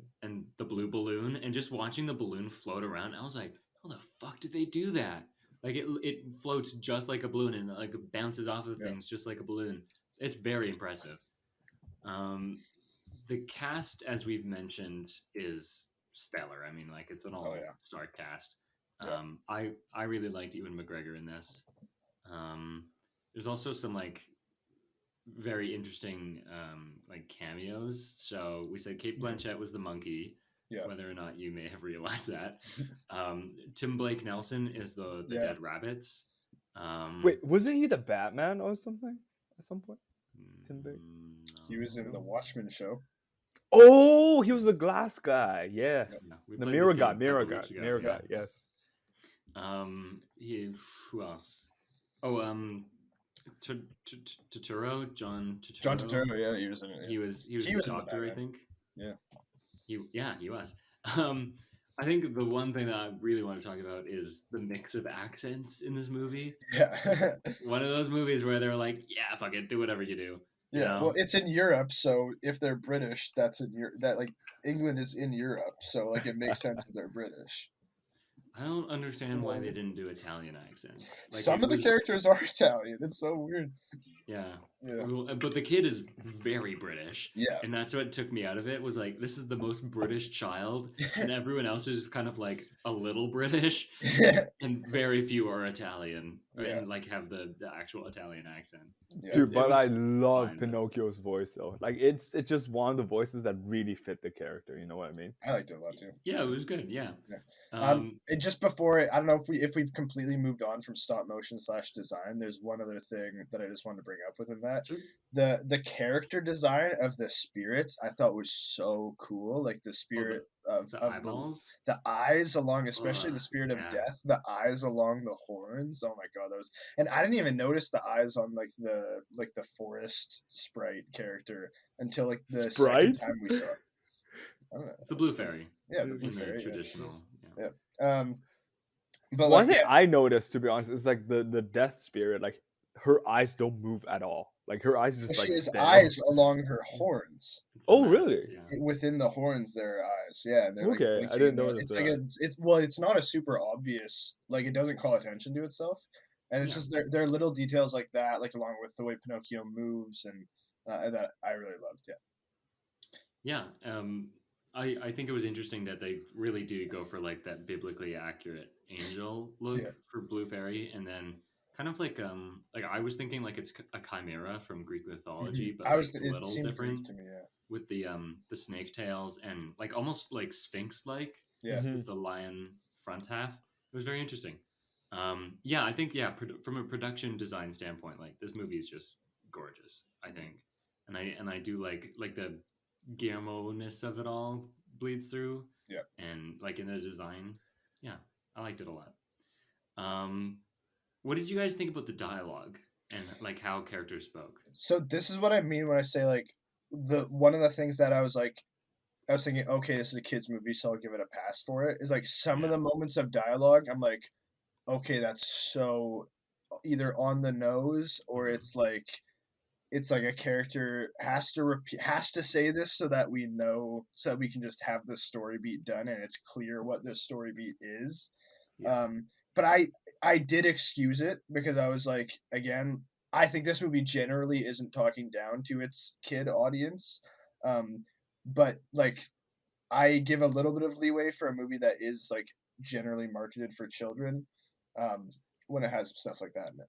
the blue balloon and just watching the balloon float around. I was like, how the fuck did they do that? Like it floats just like a balloon and like bounces off of things just like a balloon. It's very impressive. The cast, as we've mentioned, is stellar. I mean, like it's an all-star cast. I really liked Ewan McGregor in this. There's also some like very interesting like cameos. So we said Kate Blanchett was the monkey. Yeah. Whether or not you may have realized that. Tim Blake Nelson is the dead rabbits. Wait, wasn't he the Batman or something at some point? Tim Blake. He was in the Watchmen show. Oh, he was the glass guy. Yes, the mirror guy. Yes. Who else? Oh, Turturro, John Turturro. John Turturro, yeah, he was in it. Yeah. He was the doctor, I think. Yeah. He was. I think the one thing that I really want to talk about is the mix of accents in this movie. Yeah. It's one of those movies where they're like, yeah, fuck it, do whatever you do. Yeah, you know? Well, it's in Europe, so if they're British, that's in Europe. That like England is in Europe, so like it makes sense if they're British. I don't understand why they didn't do Italian accents. Like, some of the characters are Italian. It's so weird. Yeah. But the kid is very British. Yeah. And that's what took me out of it, was like, this is the most British child, and everyone else is kind of like a little British, and very few are Italian, and like have the actual Italian accent. Yeah. Dude, but I love Pinocchio's voice though. Like it's just one of the voices that really fit the character. You know what I mean? I liked it a lot too. Yeah, it was good. Yeah. And just before I don't know if we've completely moved on from stop motion / design. There's one other thing that I just wanted to bring up within that. Sure. The character design of the spirits I thought was so cool. Like the spirit of eyeballs, the eyes along, especially the spirit of death, the eyes along the horns. Oh my god, those! And I didn't even notice the eyes on like the forest sprite character until like the second time we saw it. I don't know. It's the blue fairy. Yeah, the blue fairy. Traditional. Yeah. But one thing I noticed, to be honest, is like the death spirit, like her eyes don't move at all. Like her eyes just like. She has eyes along her horns. Oh really? Yeah. Within the horns, there are eyes. Yeah. And they're okay, like, I didn't notice it's that. Like it's not a super obvious. Like it doesn't call attention to itself, and it's just there are little details like that, like along with the way Pinocchio moves, and that I really loved. Yeah. Yeah. I think it was interesting that they really do go for like that biblically accurate angel look for Blue Fairy, and then kind of like I was thinking like it's a chimera from Greek mythology, but like a little different to me, with the snake tails and like almost like Sphinx like with the lion front half. It was very interesting. I think from a production design standpoint, like this movie is just gorgeous, I think, and I do like the Guillermo-ness of it all bleeds through. Yeah. And like in the design, I liked it a lot. What did you guys think about the dialogue and like how characters spoke? So this is what I mean when I say like one of the things that I was thinking, okay, this is a kid's movie, so I'll give it a pass for it, is like some of the moments of dialogue, I'm like, okay, that's so either on the nose or it's like a character has to say this so that we know, so that we can just have the story beat done and it's clear what this story beat is. Yeah. But I did excuse it because I was like, again, I think this movie generally isn't talking down to its kid audience. But like I give a little bit of leeway for a movie that is like generally marketed for children when it has stuff like that in it.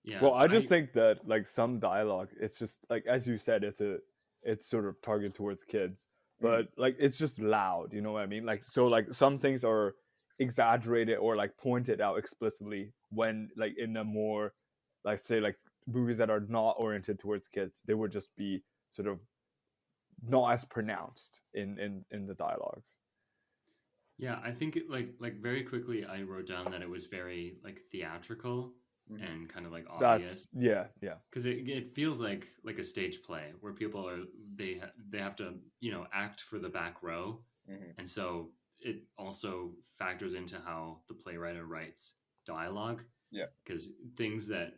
Yeah. Well, I just think that like some dialogue, it's just like, as you said, it's sort of targeted towards kids, but like it's just loud, you know what I mean? Like so like some things are exaggerated or like pointed out explicitly when like in a more like say like movies that are not oriented towards kids, they would just be sort of not as pronounced in the dialogues. Yeah, I think like very quickly I wrote down that it was very like theatrical and kind of like obvious. Because it feels like a stage play where people are they have to act for the back row, and so it also factors into how the playwright writes dialogue. Yeah, because things that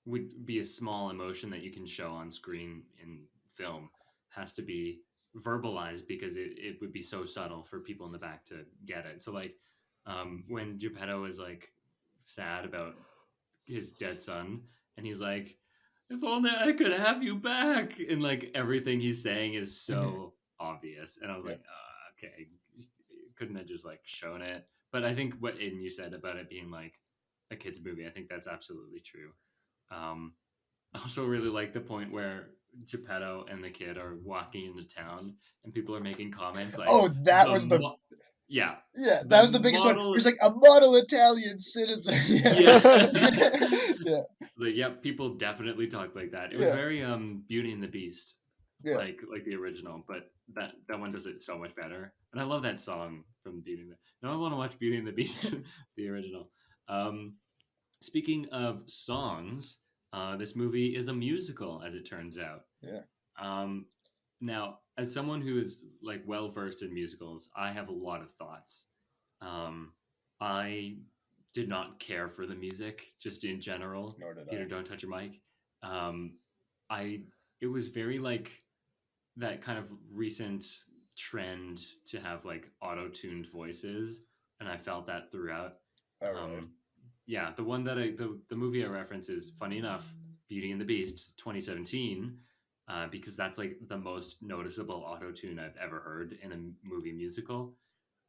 would be a small emotion that you can show on screen in film has to be verbalized because it would be so subtle for people in the back to get it. So like when Geppetto is like sad about his dead son, and he's like, if only I could have you back, and like everything he's saying is so obvious, and I was like, okay, couldn't have just like shown it. But I think what Aidan you said about it being like a kids movie, I think that's absolutely true. I also really like the point where Geppetto and the kid are walking into town and people are making comments like, "Oh, that was the yeah, that was the biggest one. It was like a model Italian citizen." Yeah. Like, yep, people definitely talk like that. It was very Beauty and the Beast, like the original, but that one does it so much better. And I love that song from Beauty and the. Now I want to watch Beauty and the Beast, the original. Speaking of songs, this movie is a musical, as it turns out. Now, as someone who is like well versed in musicals, I have a lot of thoughts. I did not care for the music, just in general. Nor did Peter, I. don't touch your mic. It was very like that kind of recent trend to have like auto-tuned voices, and I felt that throughout. Really? Yeah, the one that the movie I reference is, funny enough, Beauty and the Beast 2017, because that's like the most noticeable auto-tune I've ever heard in a movie musical,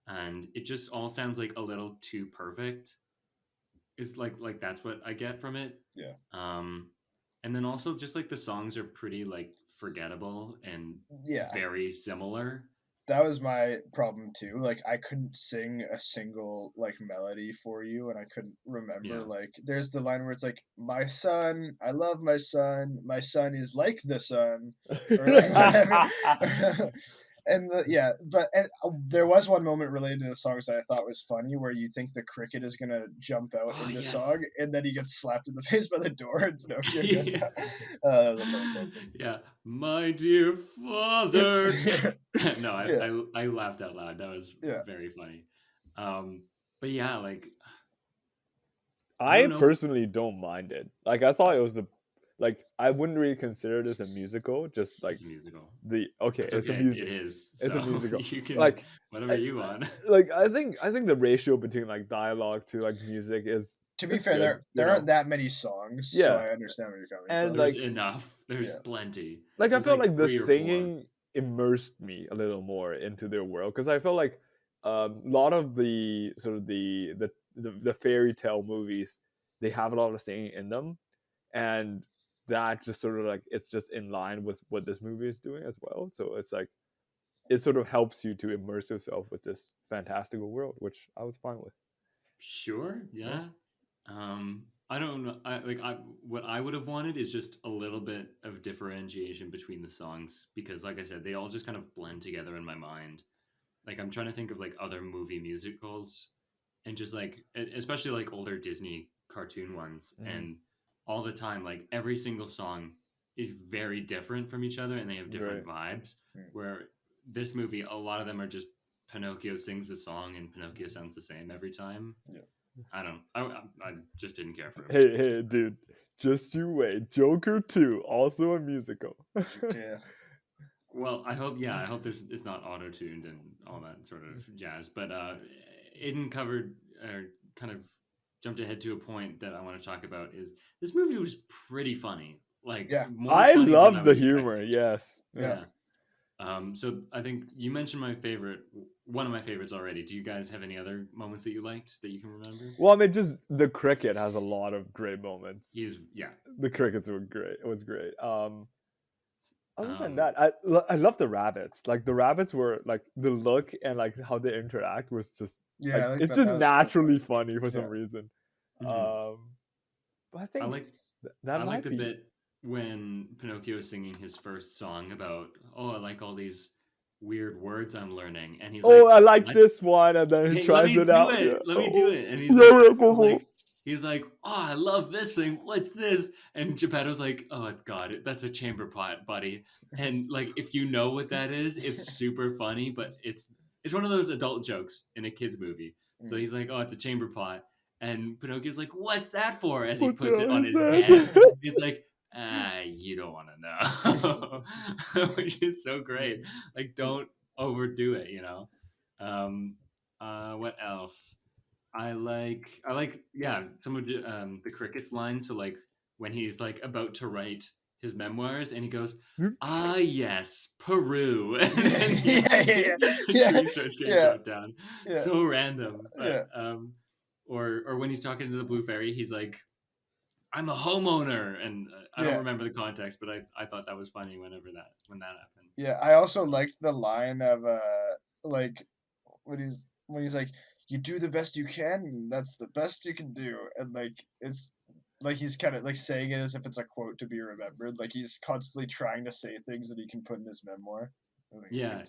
and it just all sounds like a little too perfect. Is like that's what I get from it. And then also just like the songs are pretty like forgettable and very similar. That was my problem too. Like I couldn't sing a single like melody for you, and I couldn't remember. Like there's the line where it's like, "My son, I love my son is like the sun," or like whatever. And there was one moment related to the songs that I thought was funny, where you think the cricket is gonna jump out in the song, and then he gets slapped in the face by the door, and Pinocchio yeah, my dear father. No, I laughed out loud. That was very funny. But yeah, like I personally don't mind it. Like I thought it was I wouldn't really consider this a musical. Just like it's a musical. It's a musical. It is. It's a musical. You can like whatever you want. Like I think the ratio between like dialogue to like music is. To be fair, there aren't that many songs, so I understand where you're coming from. There's enough. There's plenty. Like I felt like the singing immersed me a little more into their world, because I felt like a lot of the sort of the fairy tale movies, they have a lot of singing in them, and that just sort of like it's just in line with what this movie is doing as well. So it's like it sort of helps you to immerse yourself with this fantastical world, which I was fine with. Sure, yeah. I don't know. What I would have wanted is just a little bit of differentiation between the songs, because, like I said, they all just kind of blend together in my mind. Like I'm trying to think of like other movie musicals, and just like especially like older Disney cartoon ones, and all the time like every single song is very different from each other, and they have different vibes. Where this movie, a lot of them are just Pinocchio sings a song and Pinocchio sounds the same every time. I don't. I just didn't care for it. Hey, dude! Just you wait. Joker 2, also a musical. Well, I hope it's not auto tuned and all that sort of jazz. But Aidan covered or kind of jumped ahead to a point that I want to talk about. Is this movie was pretty funny? Like, I love the humor. Yes. Yeah. So I think you mentioned one of my favorites already. Do you guys have any other moments that you liked that you can remember? Well, I mean, just the cricket has a lot of great moments. The crickets were great. It was great. Other than that, I love the rabbits. Like the rabbits were like the look and like how they interact was just it's just naturally funny for some reason. But I think I like the bit when Pinocchio is singing his first song about, I like all these weird words I'm learning, and he's I like this one, and then he tries it out. Let me do it, and he's like, I love this thing. What's this? And Geppetto's like, oh God, that's a chamber pot, buddy. And like, if you know what that is, it's super funny, but it's one of those adult jokes in a kids movie. So he's like, oh, it's a chamber pot. And Pinocchio's like, what's that for? As he puts it on his head. He's like, you don't want to know, which is so great. Like, don't overdo it, you know. What else? I like yeah, some of the Cricket's lines. So like when he's like about to write his memoirs and he goes, "Ah yes, Peru," and then the tree starts getting chopped down. So random, but or when he's talking to the Blue Fairy, he's like, "I'm a homeowner," and I don't remember the context, but I thought that was funny when that happened. Yeah, I also liked the line of like when he's like, "You do the best you can. That's the best you can do," and like it's like he's kind of like saying it as if it's a quote to be remembered. Like he's constantly trying to say things that he can put in his memoir. Yeah.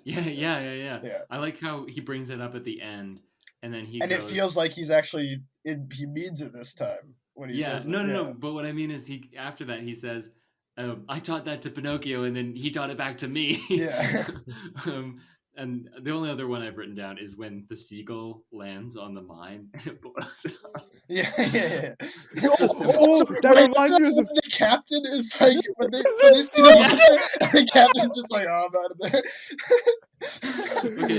I like how he brings it up at the end, and then and it feels like he's actually he means it this time when he says no. But what I mean is after that he says, "I taught that to Pinocchio, and then he taught it back to me." Yeah. And the only other one I've written down is when the seagull lands on the mine. Yeah. That reminds me of the captain is like when they see the monster, and the captain's just like, "Oh, I'm out of there." Okay,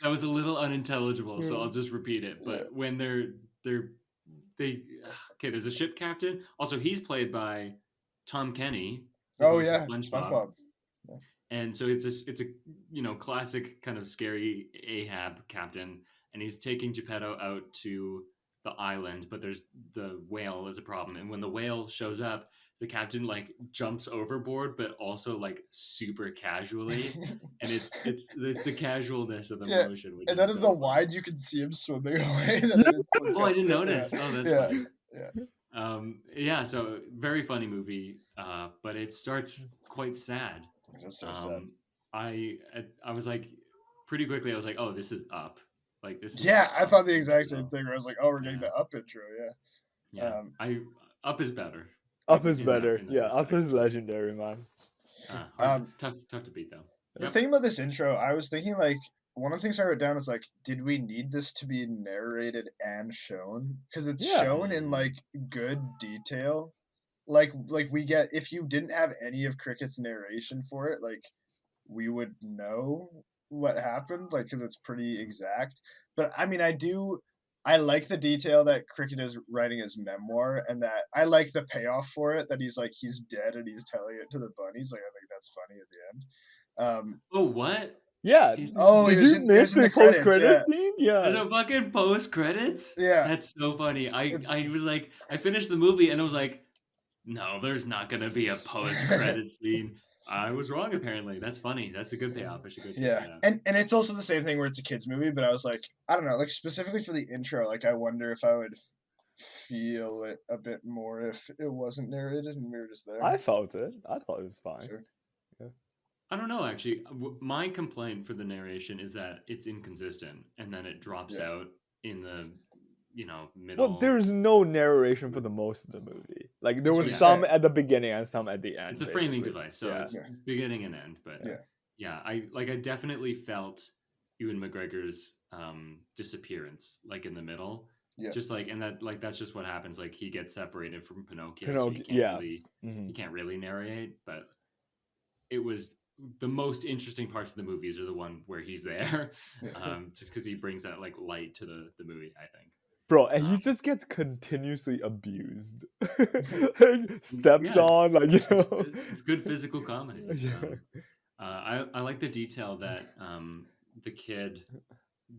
that was a little unintelligible, so I'll just repeat it. But when there's a ship captain. Also, he's played by Tom Kenny. Oh yeah, SpongeBob. And so it's a classic kind of scary Ahab captain, and he's taking Geppetto out to the island, but there's the whale is a problem, and when the whale shows up, the captain like jumps overboard, but also like super casually, and it's the casualness of the motion. Which and then is in so the funny. wide, you can see him swimming away. Oh, I didn't notice. Oh, that's funny. Yeah. So very funny movie, but it starts quite sad. That's so sad. I was like, pretty quickly, I was like, oh, this is Up. Like this. Yeah, I thought the exact same thing. Where I was like, oh, we're getting the Up intro. Yeah. Up is better. Up is better. Yeah, Up is legendary, man. Tough to beat though. The thing about this intro, I was thinking like one of the things I wrote down is like, did we need this to be narrated and shown? Because it's shown in like good detail. Like we get, if you didn't have any of Cricket's narration for it, like we would know what happened, like because it's pretty exact. But I mean, I like the detail that Cricket is writing his memoir, and that I like the payoff for it, that he's dead and he's telling it to the bunnies. Like I think that's funny at the end. Oh, what? Yeah. Did you miss the post credits scene? Yeah. There's a fucking post credits. Yeah. That's so funny. I was like, I finished the movie and I was like, no, there's not gonna be a post credits scene. I was wrong, apparently. That's funny. That's a good payoff. I should go check it out. And it's also the same thing where it's a kids movie, but I was like, I don't know, like specifically for the intro, like I wonder if I would feel it a bit more if it wasn't narrated and we were just there. I felt it. I thought it was fine. Sure. Yeah. I don't know, actually. My complaint for the narration is that it's inconsistent, and then it drops out in the middle. Well, there's no narration for the most of the movie. Like there was some at the beginning and some at the end. It's a framing device, so it's beginning and end. But I definitely felt Ewan McGregor's disappearance, like in the middle. Yeah. Just like, and that's just what happens. Like he gets separated from Pinocchio, so he can't really narrate. But it was the most interesting parts of the movies are the one where he's there, just because he brings that like light to the movie, I think. Bro, and he just gets continuously abused, stepped on, like It's good physical comedy. I like the detail that the kid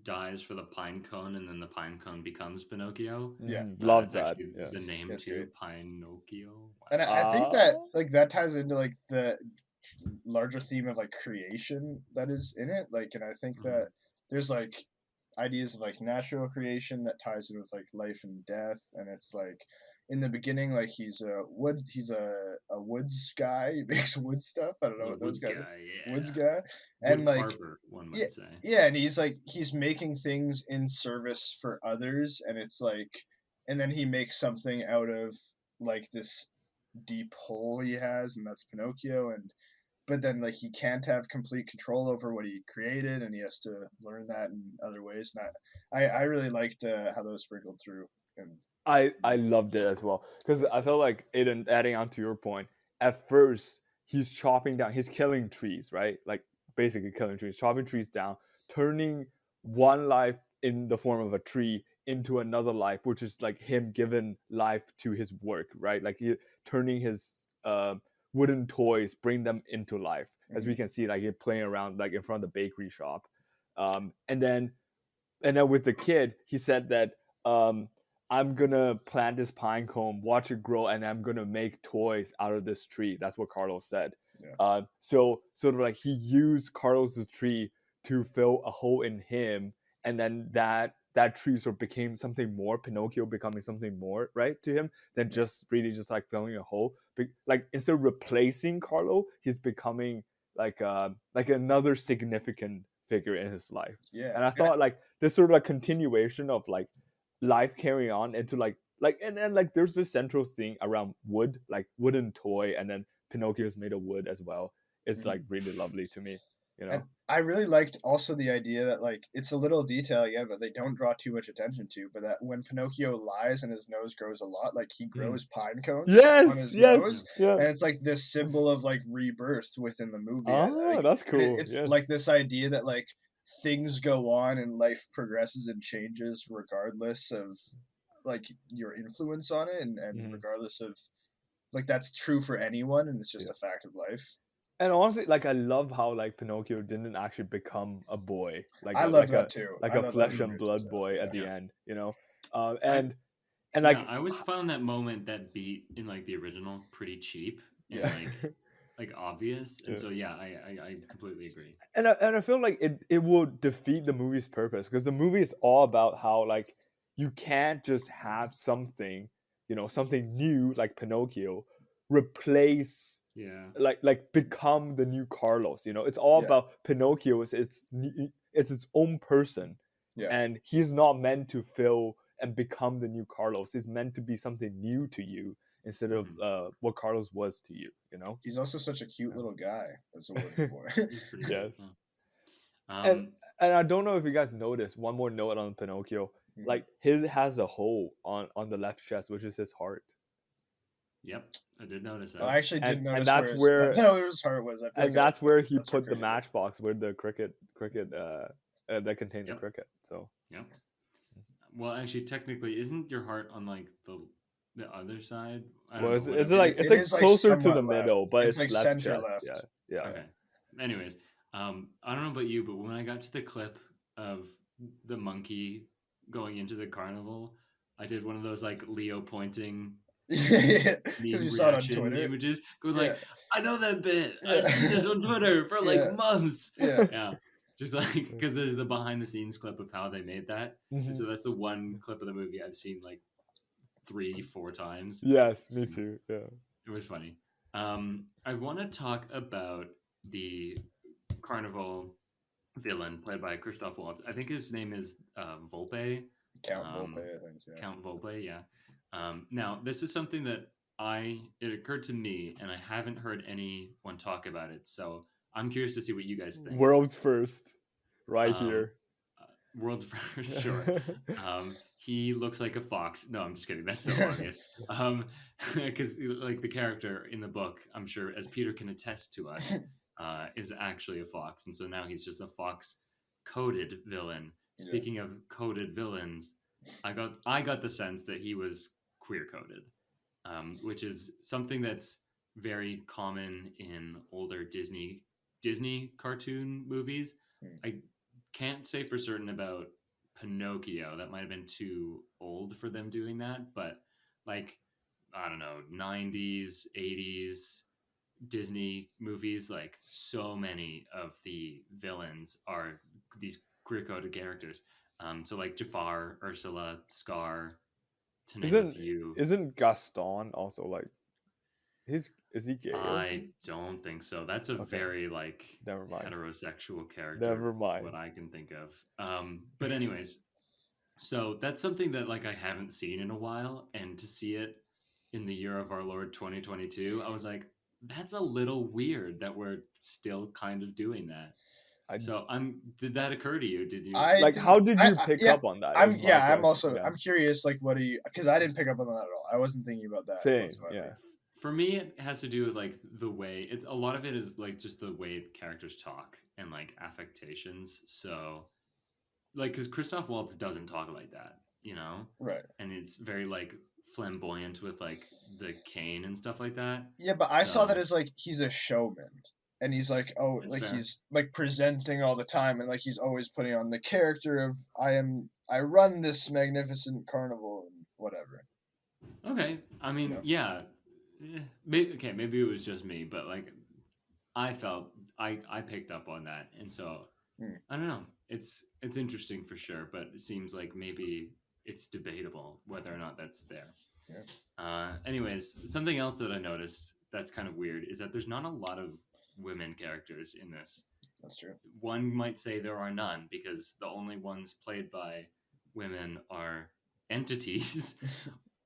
dies for the pine cone, and then the pine cone becomes Pinocchio. Yeah, love that. The name too, Pinocchio. Wow. And I think that that ties into like the larger theme of like creation that is in it. Like, and I think that there's like ideas of like natural creation that ties in with like life and death, and it's like in the beginning, like he's a woods guy. He makes wood stuff. I don't know what those guys are. Woods guy. And like carver, one might say. Yeah, and he's making things in service for others, and it's like, and then he makes something out of like this deep hole he has, and that's Pinocchio. But then like he can't have complete control over what he created, and he has to learn that in other ways. And I really liked how those sprinkled through. And I loved it as well, because I felt like, Aidan, adding on to your point, at first he's killing trees, right? Like basically killing trees, chopping trees down, turning one life in the form of a tree into another life, which is like him giving life to his work, right? Like he turning his wooden toys, bring them into life, as we can see, like he's playing around like in front of the bakery shop, and then with the kid, he said that I'm gonna plant this pine cone, watch it grow, and I'm gonna make toys out of this tree. That's what Carlos said. Yeah. So sort of like he used Carlos's tree to fill a hole in him, and then that tree sort of became something more, Pinocchio becoming something more, right, to him, than just really just like filling a hole. Like instead of replacing Carlo, he's becoming like another significant figure in his life. Yeah. And I thought like this sort of like continuation of like life carrying on into like and then like there's this central thing around wood, like wooden toy, and then Pinocchio is made of wood as well. It's like really lovely to me, you know. And I really liked also the idea that like it's a little detail, yeah, that they don't draw too much attention to, but that when Pinocchio lies and his nose grows a lot, like he grows pine cones on his nose, and it's like this symbol of like rebirth within the movie. Oh, that's cool. It's like this idea that like things go on and life progresses and changes regardless of like your influence on it, and regardless of like that's true for anyone, and it's just a fact of life. And honestly, like I love how like Pinocchio didn't actually become a boy. Like I love that too. Like a flesh and blood boy at the end, you know. And like I always found that moment, that beat in like the original, pretty cheap and like obvious. And so I completely agree. And I feel like it will defeat the movie's purpose, because the movie is all about how like you can't just have something, you know, something new like Pinocchio replace like become the new Carlos, you know. It's all about Pinocchio it's its own person, and he's not meant to fill and become the new Carlos. He's meant to be something new to you instead of what Carlos was to you, you know. He's also such a cute little guy. That's a word for. Yes. And I don't know if you guys noticed, one more note on Pinocchio, like his has a hole on the left chest, which is his heart. Yep, I did notice that. I actually did notice, and that's where his heart was. And that's where he put the matchbox with the cricket that contained the cricket. So well, actually, technically, isn't your heart on like the other side? Well, it's like closer to the middle, but it's like left center chest. left. Yeah. Okay. Anyways, I don't know about you, but when I got to the clip of the monkey going into the carnival, I did one of those like Leo pointing because you saw it on Twitter images, going like, I know that bit. I've seen this on Twitter for like months. Yeah. Just like, because there's the behind the scenes clip of how they made that. And so that's the one clip of the movie I've seen like 3-4 times. Yes, me too. Yeah. It was funny. I want to talk about the carnival villain played by Christoph Waltz. I think his name is Volpe. Count Volpe, I think. Yeah. Count Volpe, yeah. Now, this is something that it occurred to me, and I haven't heard anyone talk about it. So I'm curious to see what you guys think. World's first, right here. World's first, sure. He looks like a fox. No, I'm just kidding. That's so obvious. Because like the character in the book, I'm sure, as Peter can attest to us, is actually a fox, and so now he's just a fox-coded villain. Speaking of coded villains, I got the sense that he was queer-coded, which is something that's very common in older Disney cartoon movies. I can't say for certain about Pinocchio. That might have been too old for them doing that, but like, I don't know, 90s, 80s Disney movies, like so many of the villains are these queer-coded characters. So like Jafar, Ursula, Scar, to name a few. Isn't Gaston also like is he gay? I don't think so. That's a very like heterosexual character. Never mind. What I can think of. But anyways, so that's something that like I haven't seen in a while, and to see it in the year of our Lord 2022, I was like, that's a little weird that we're still kind of doing that. So did that occur to you? Did you how did you pick up on that? I'm curious, like, what do you, because I didn't pick up on that at all. I wasn't thinking about that. Same, whatsoever. yeah. For me, it has to do with like the way it's a lot of it is like just the way the characters talk and like affectations. So, like, because Christoph Waltz doesn't talk like that, you know, Right. and it's very like flamboyant with like the cane and stuff like that. Yeah, but I saw that as like he's a showman. And he's like, oh, It's like fair. he's like presenting all the time, and like he's always putting on the character of I run this magnificent carnival and whatever. Okay, I mean, yeah, maybe it was just me, but like I felt I picked up on that, and so I don't know. It's interesting for sure, but it seems like maybe it's debatable whether or not that's there. Anyways, something else that I noticed that's kind of weird is that there's not a lot of women characters in this. That's true. One might say there are none because the only ones played by women are entities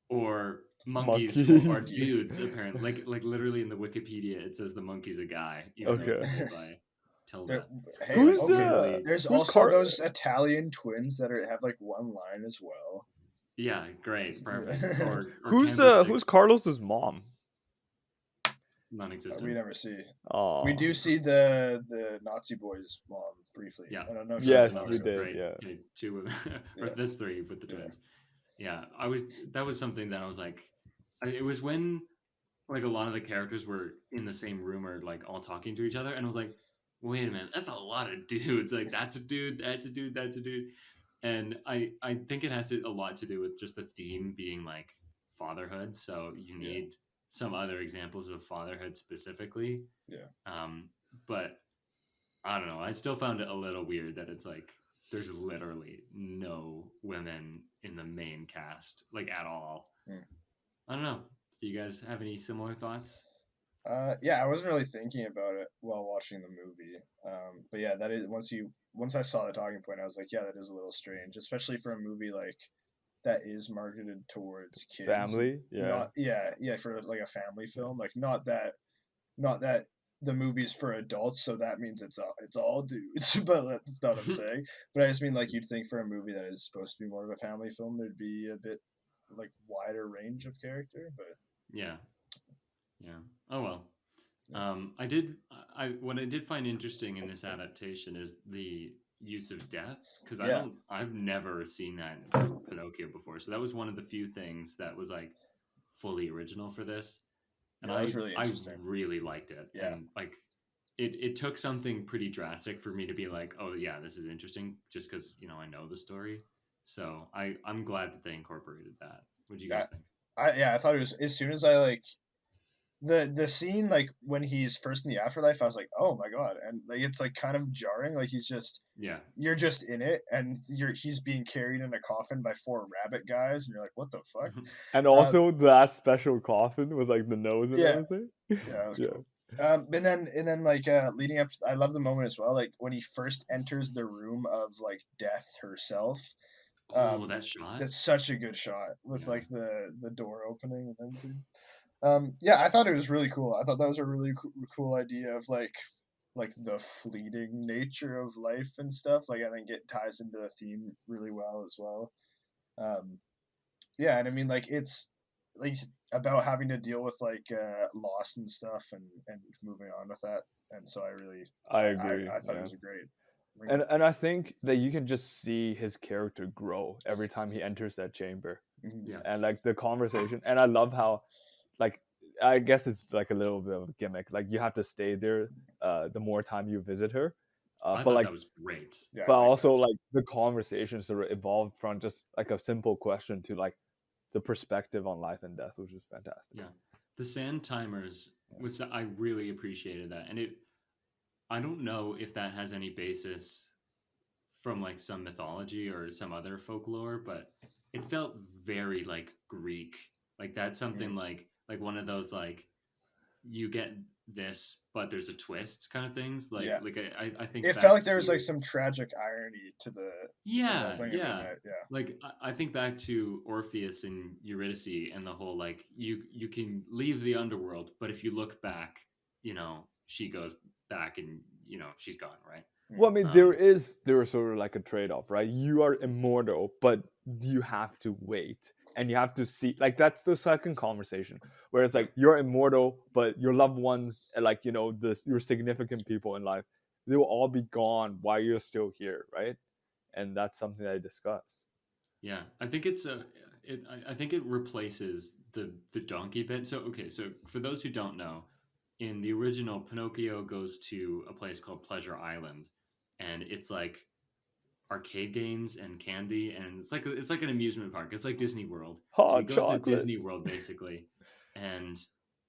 or monkeys or dudes. Apparently, like literally in the Wikipedia, it says the monkey's a guy, even though it's played by Tilda. There's also those Italian twins that have like one line as well. Yeah, great, perfect. Or who's Carlos's mom? Non-existent. We never see. Oh, we do see the Nazi boy's mom briefly. Yeah, I don't know. Yes, we did. Great. Yeah, okay, two women, or this three with the twins. Yeah, that was something that I was like, it was when like a lot of the characters were in the same room or like all talking to each other, and I was like, wait a minute, that's a lot of dudes. Like that's a dude, that's a dude, that's a dude. And I think it has a lot to do with just the theme being like fatherhood. So you need some other examples of fatherhood specifically. But I don't know. I still found it a little weird that it's like there's literally no women in the main cast, like at all. I don't know. Do you guys have any similar thoughts? Yeah, I wasn't really thinking about it while watching the movie. But yeah, that is once I saw the talking point, I was like, yeah, that is a little strange, especially for a movie like that is marketed towards kids. Family, yeah. Not, for like a family film, like not that the movie's for adults, so that means it's all dudes. But that's not what I'm saying. But I just mean like you'd think for a movie that is supposed to be more of a family film, there'd be a bit like wider range of character. But yeah. Oh well. What I did find interesting in this adaptation is the use of death, because I've never seen that in Pinocchio before. So that was one of the few things that was like fully original for this, and that was really interesting. I really liked it. Yeah. And like it took something pretty drastic for me to be like, oh yeah, this is interesting, just because I know the story. So I'm glad that they incorporated that. What do you guys think? I thought it was, as soon as I like the scene, like when he's first in the afterlife, I was like, oh my god. And like it's like kind of jarring, like he's just you're just in it, and he's being carried in a coffin by 4 rabbit guys, and you're like, what the fuck? And also that special coffin with like the nose and everything. Yeah, that was cool. And then like leading up I love the moment as well, like when he first enters the room of like Death herself. That shot, that's such a good shot with like the door opening and everything. I thought it was really cool. I thought that was a really cool idea of like the fleeting nature of life and stuff. Like I think it ties into the theme really well as well. And I mean like it's like about having to deal with like loss and stuff and moving on with that. And so I agree. I thought it was a great. And I think that you can just see his character grow every time he enters that chamber. Yeah. And like the conversation, and I love how, like, I guess it's like a little bit of a gimmick. Like you have to stay there the more time you visit her. I thought that was great. Yeah, but also like the conversation sort of evolved from just like a simple question to like the perspective on life and death, which is fantastic. Yeah, the sand timers I really appreciated that, and I don't know if that has any basis from like some mythology or some other folklore, but it felt very like Greek. Like that's something like one of those like you get this but there's a twist kind of things. Like I think it felt like there was like some tragic irony to the Like I think back to Orpheus and Eurydice and the whole like you can leave the underworld, but if you look back, she goes back and she's gone, right? Well, I mean, there is sort of like a trade-off, right? You are immortal, but you have to wait. and you have to see, like, that's the second conversation, where it's like you're immortal, but your loved ones, like, you know, your significant people in life, they will all be gone while you're still here, right? And that's something that I discuss. Yeah, I think I think it replaces the donkey bit. So okay, so for those who don't know, in the original, Pinocchio goes to a place called Pleasure Island, and it's like arcade games and candy, and it's like an amusement park. It's like Disney World. So he Hot goes to chocolate. Disney World basically, and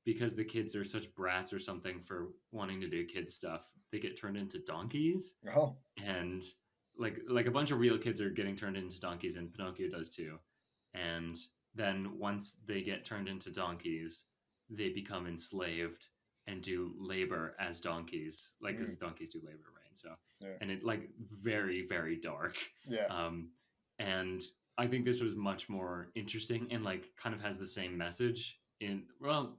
because the kids are such brats or something for wanting to do kid stuff, they get turned into donkeys. Oh. And like a bunch of real kids are getting turned into donkeys, and Pinocchio does too. And then once they get turned into donkeys, they become enslaved and do labor as donkeys, like because donkeys do labor, right? So and it like very very dark. Yeah. And I think this was much more interesting and like kind of has the same message in, well,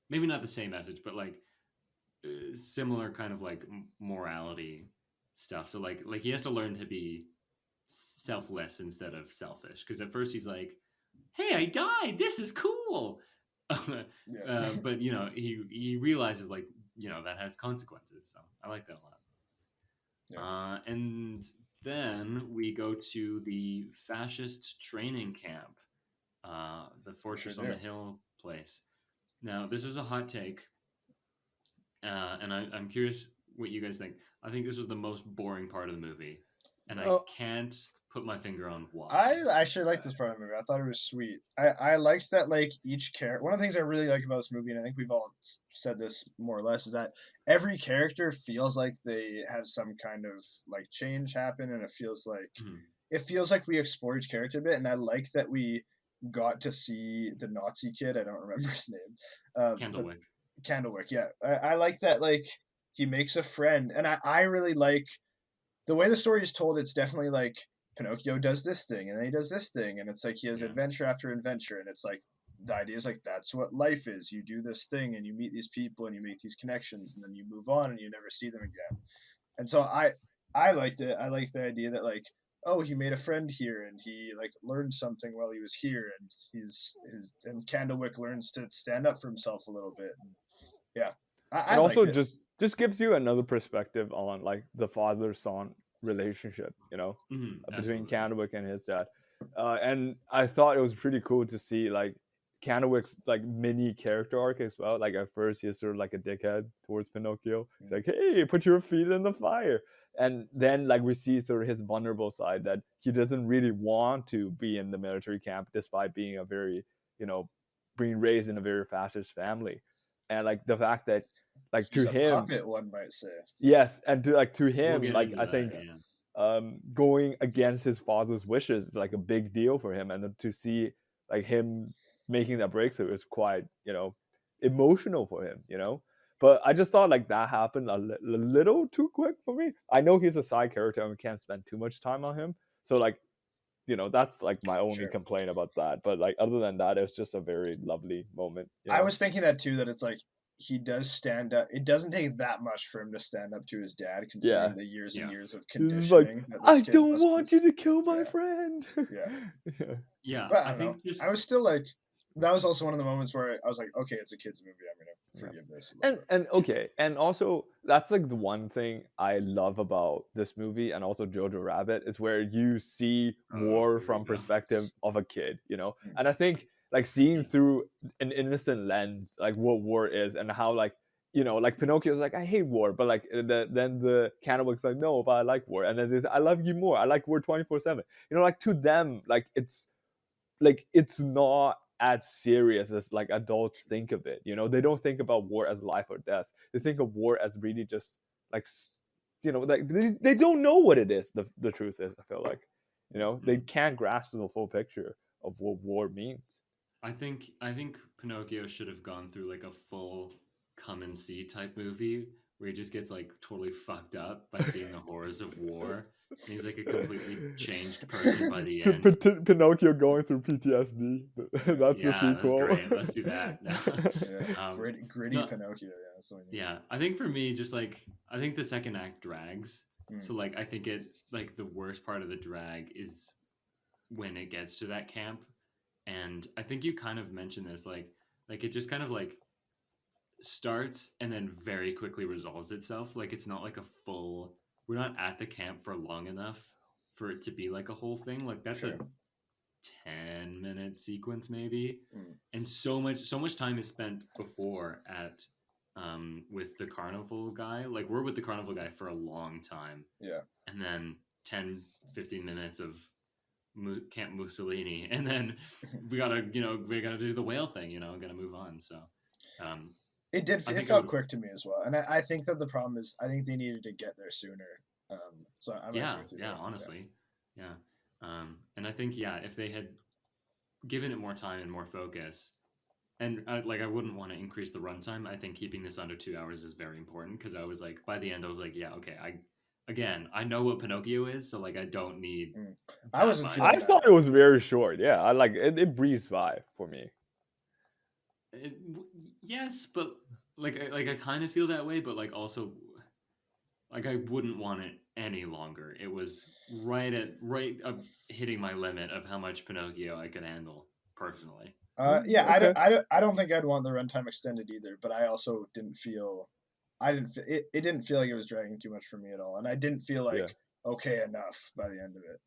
maybe not the same message, but like similar kind of like morality stuff. So like he has to learn to be selfless instead of selfish, because at first he's like, hey, I died, this is cool. But you know, he realizes, like, you know, that has consequences. So I like that a lot. And then we go to the fascist training camp, the Fortress on the Hill place. Now this is a hot take, and I'm curious what you guys think. I think this was the most boring part of the movie, and I can't put my finger on why. I actually liked this part of the movie. I thought it was sweet. I liked that, like, each character. One of the things I really like about this movie, and I think we've all said this more or less, is that every character feels like they have some kind of like change happen, and it feels like we explore each character a bit. And I like that we got to see the Nazi kid. I don't remember his name. Candlewick. Yeah, I like that. Like, he makes a friend, and I really like the way the story is told. It's definitely like Pinocchio does this thing, and then he does this thing, and it's like he has adventure after adventure, and it's like the idea is like that's what life is. You do this thing, and you meet these people, and you make these connections, and then you move on, and you never see them again. And so I liked it. I liked the idea that, like, oh, he made a friend here, and he like learned something while he was here, and and Candlewick learns to stand up for himself a little bit. And yeah, I also liked it. just gives you another perspective on like the father-son relationship, you know, between Candlewick and his dad. And I thought it was pretty cool to see like Candlewick's like mini character arc as well. Like at first he's sort of like a dickhead towards Pinocchio. He's like, hey, put your feet in the fire. And then like we see sort of his vulnerable side, that he doesn't really want to be in the military camp despite being a very, you know, being raised in a very fascist family. And like the fact that like He's to a him, puppet, one might say. yes, and to him, We'll like I think going against his father's wishes is like a big deal for him, and then to see like him making that breakthrough is quite, you know, emotional for him, you know. But I just thought like that happened a little too quick for me. I know he's a side character and we can't spend too much time on him, so like, you know, that's like my only complaint about that. But like other than that, it was just a very lovely moment. You know? I was thinking that too, that it's like he does stand up. It doesn't take that much for him to stand up to his dad, considering the years and years of conditioning. Like, I don't want you to kill my friend. Yeah. But I think I was still like, that was also one of the moments where I was like, okay, it's a kid's movie. I'm gonna forgive this. And okay, and also that's like the one thing I love about this movie, and also Jojo Rabbit, is where you see war from perspective of a kid, you know. And I think like seeing through an innocent lens, like what war is, and how like, you know, like Pinocchio's like, I hate war, but like then the Candlewick's like, no, but I like war, and then there's I love you more, I like war 24/7. You know, like to them, like it's not as serious as like adults think of it. You know, they don't think about war as life or death. They think of war as really just like, you know, like they don't know what it is. The truth is, I feel like, you know, they can't grasp the full picture of what war means. I think Pinocchio should have gone through like a full come and see type movie where he just gets like totally fucked up by seeing the horrors of war. And he's like a completely changed person by the end. Pinocchio going through PTSD. That's a sequel. That's great. Let's do that. Gritty Pinocchio. Yeah, I think for me, just like I think the second act drags. So like I think it like the worst part of the drag is when it gets to that camp, and I think you kind of mentioned this, like it just kind of like starts and then very quickly resolves itself. Like it's not like a full. We're not at the camp for long enough for it to be like a whole thing. Like that's a 10-minute sequence maybe, and so much time is spent before at with the carnival guy. Like we're with the carnival guy for a long time, and then 10-15 minutes of Camp Mussolini, and then we gotta do the whale thing, gotta move on. So it felt quick to me as well, and I think that the problem is I think they needed to get there sooner. So I'm agree with you. Honestly, yeah. And I think if they had given it more time and more focus, and I wouldn't want to increase the runtime. I think keeping this under 2 hours is very important, because I was like, by the end I was like, yeah, okay, I know what Pinocchio is, so like I don't need. I thought it was very short. Yeah, I like it. It breezed by for me. Yes, but like I kind of feel that way, but like also, like I wouldn't want it any longer. It was right hitting my limit of how much Pinocchio I could handle personally. Okay. I don't think I'd want the runtime extended either, but I also didn't feel. It didn't feel like it was dragging too much for me at all, and I didn't feel like okay enough by the end of it.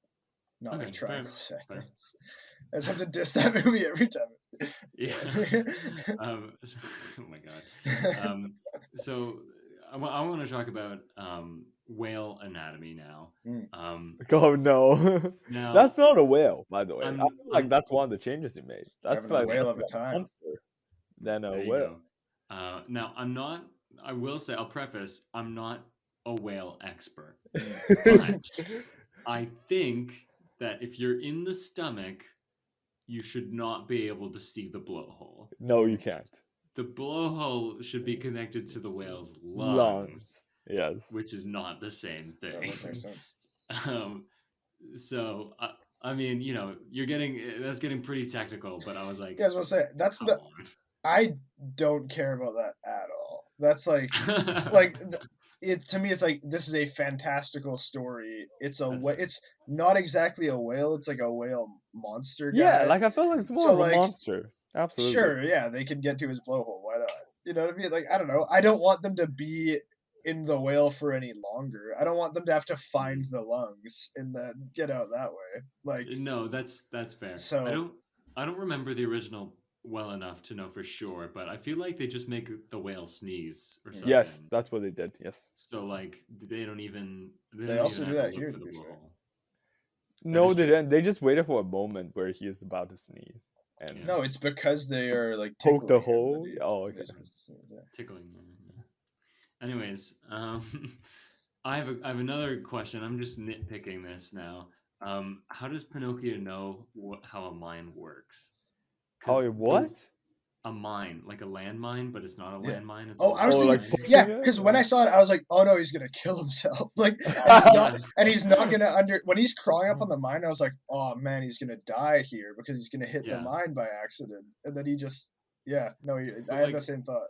Not like Triangle Sadness. I just have to diss that movie every time. Yeah. Oh my god. So I want to talk about whale anatomy now. Oh no, now, that's not a whale, by the way. I feel like that's one of the changes he made. That's like a whale of a time. Monster than a there whale. Now I'm not. I will say, I'll preface, I'm not a whale expert, but I think that if you're in the stomach, you should not be able to see the blowhole. No, you can't. The blowhole should be connected to the whale's lungs. Yes. Which is not the same thing. That makes sense. So, I mean, that's getting pretty technical, but I was like... Yeah, I was going to say, I don't care about that at all. That's like it to me. It's like, this is a fantastical story. It's not exactly a whale. It's like a whale monster guy. Yeah, like I feel like it's more of a monster. Absolutely. Sure, yeah, they can get to his blowhole. Why not? You know what I mean? Like, I don't know. I don't want them to be in the whale for any longer. I don't want them to have to find the lungs and then get out that way. Like, no, that's fair. So I don't remember the original well enough to know for sure, but I feel like they just make the whale sneeze or something. Yes, that's what they did. Yes. So like they don't even. They also do that here. No, they didn't. They just waited for a moment where he is about to sneeze. And no, it's because they are like poke the hole. Oh, okay. Tickling. Anyways, I have another question. I'm just nitpicking this now. How does Pinocchio know how a mine works? How what? A mine, like a landmine, but it's not a landmine. I was thinking, because when I saw it, I was like, oh no, he's gonna kill himself. Like, and he's not gonna when he's crawling up on the mine, I was like, oh man, he's gonna die here because he's gonna hit the mine by accident, and then he just, I had the same thought.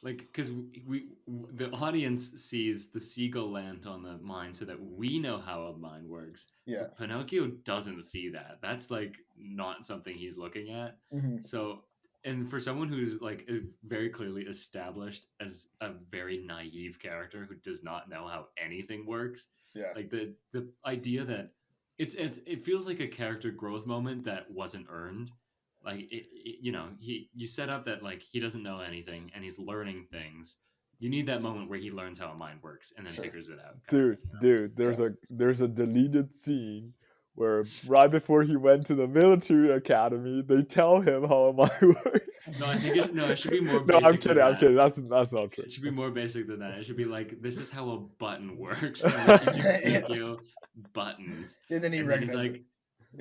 Like, because the audience sees the seagull land on the mine so that we know how a mine works. Yeah. But Pinocchio doesn't see that. That's like not something he's looking at. Mm-hmm. So, and for someone who's like very clearly established as a very naive character who does not know how anything works, like the idea that it feels like a character growth moment that wasn't earned. Like you set up that like he doesn't know anything and he's learning things. You need that moment where he learns how a mind works and then figures it out. Dude, there's a deleted scene where right before he went to the military academy, they tell him how a mind works. No, I think it should be more basic. No, I'm kidding. That's not true. It should be more basic than that. It should be like, this is how a button works. Buttons. And then he's like,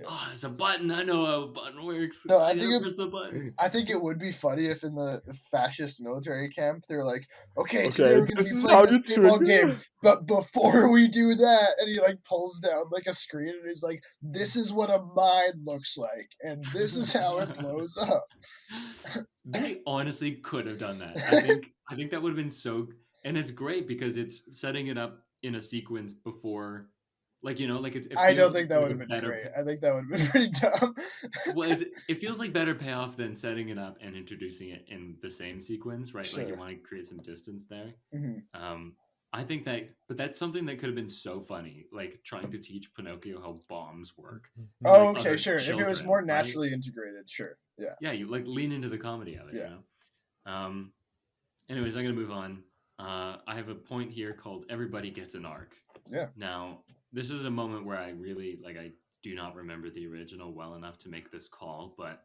oh, it's a button. I know how a button works. No, I think it would be funny if in the fascist military camp they're like, okay, today we're gonna be playing this baseball game, but before we do that, and he like pulls down like a screen and he's like, this is what a mine looks like, and this is how it blows up. They honestly could have done that. I think that would have been so, and it's great because it's setting it up in a sequence before Like, you know, like it I don't feels think that like would a have been better great. I think that would have been pretty dumb. well, it feels like better payoff than setting it up and introducing it in the same sequence, right? Like you Sure. want to create some distance there. Mhm. I think but that's something that could have been so funny, like trying to teach Pinocchio how bombs work. To, Oh, like okay, other sure. If it was children, more right? naturally integrated, sure. Yeah. Yeah, you like lean into the comedy of it, Yeah. you know. Anyways, I'm gonna move on. I have a point here called "Everybody Gets an Arc." Yeah. Now, this is a moment where I really like. I do not remember the original well enough to make this call, but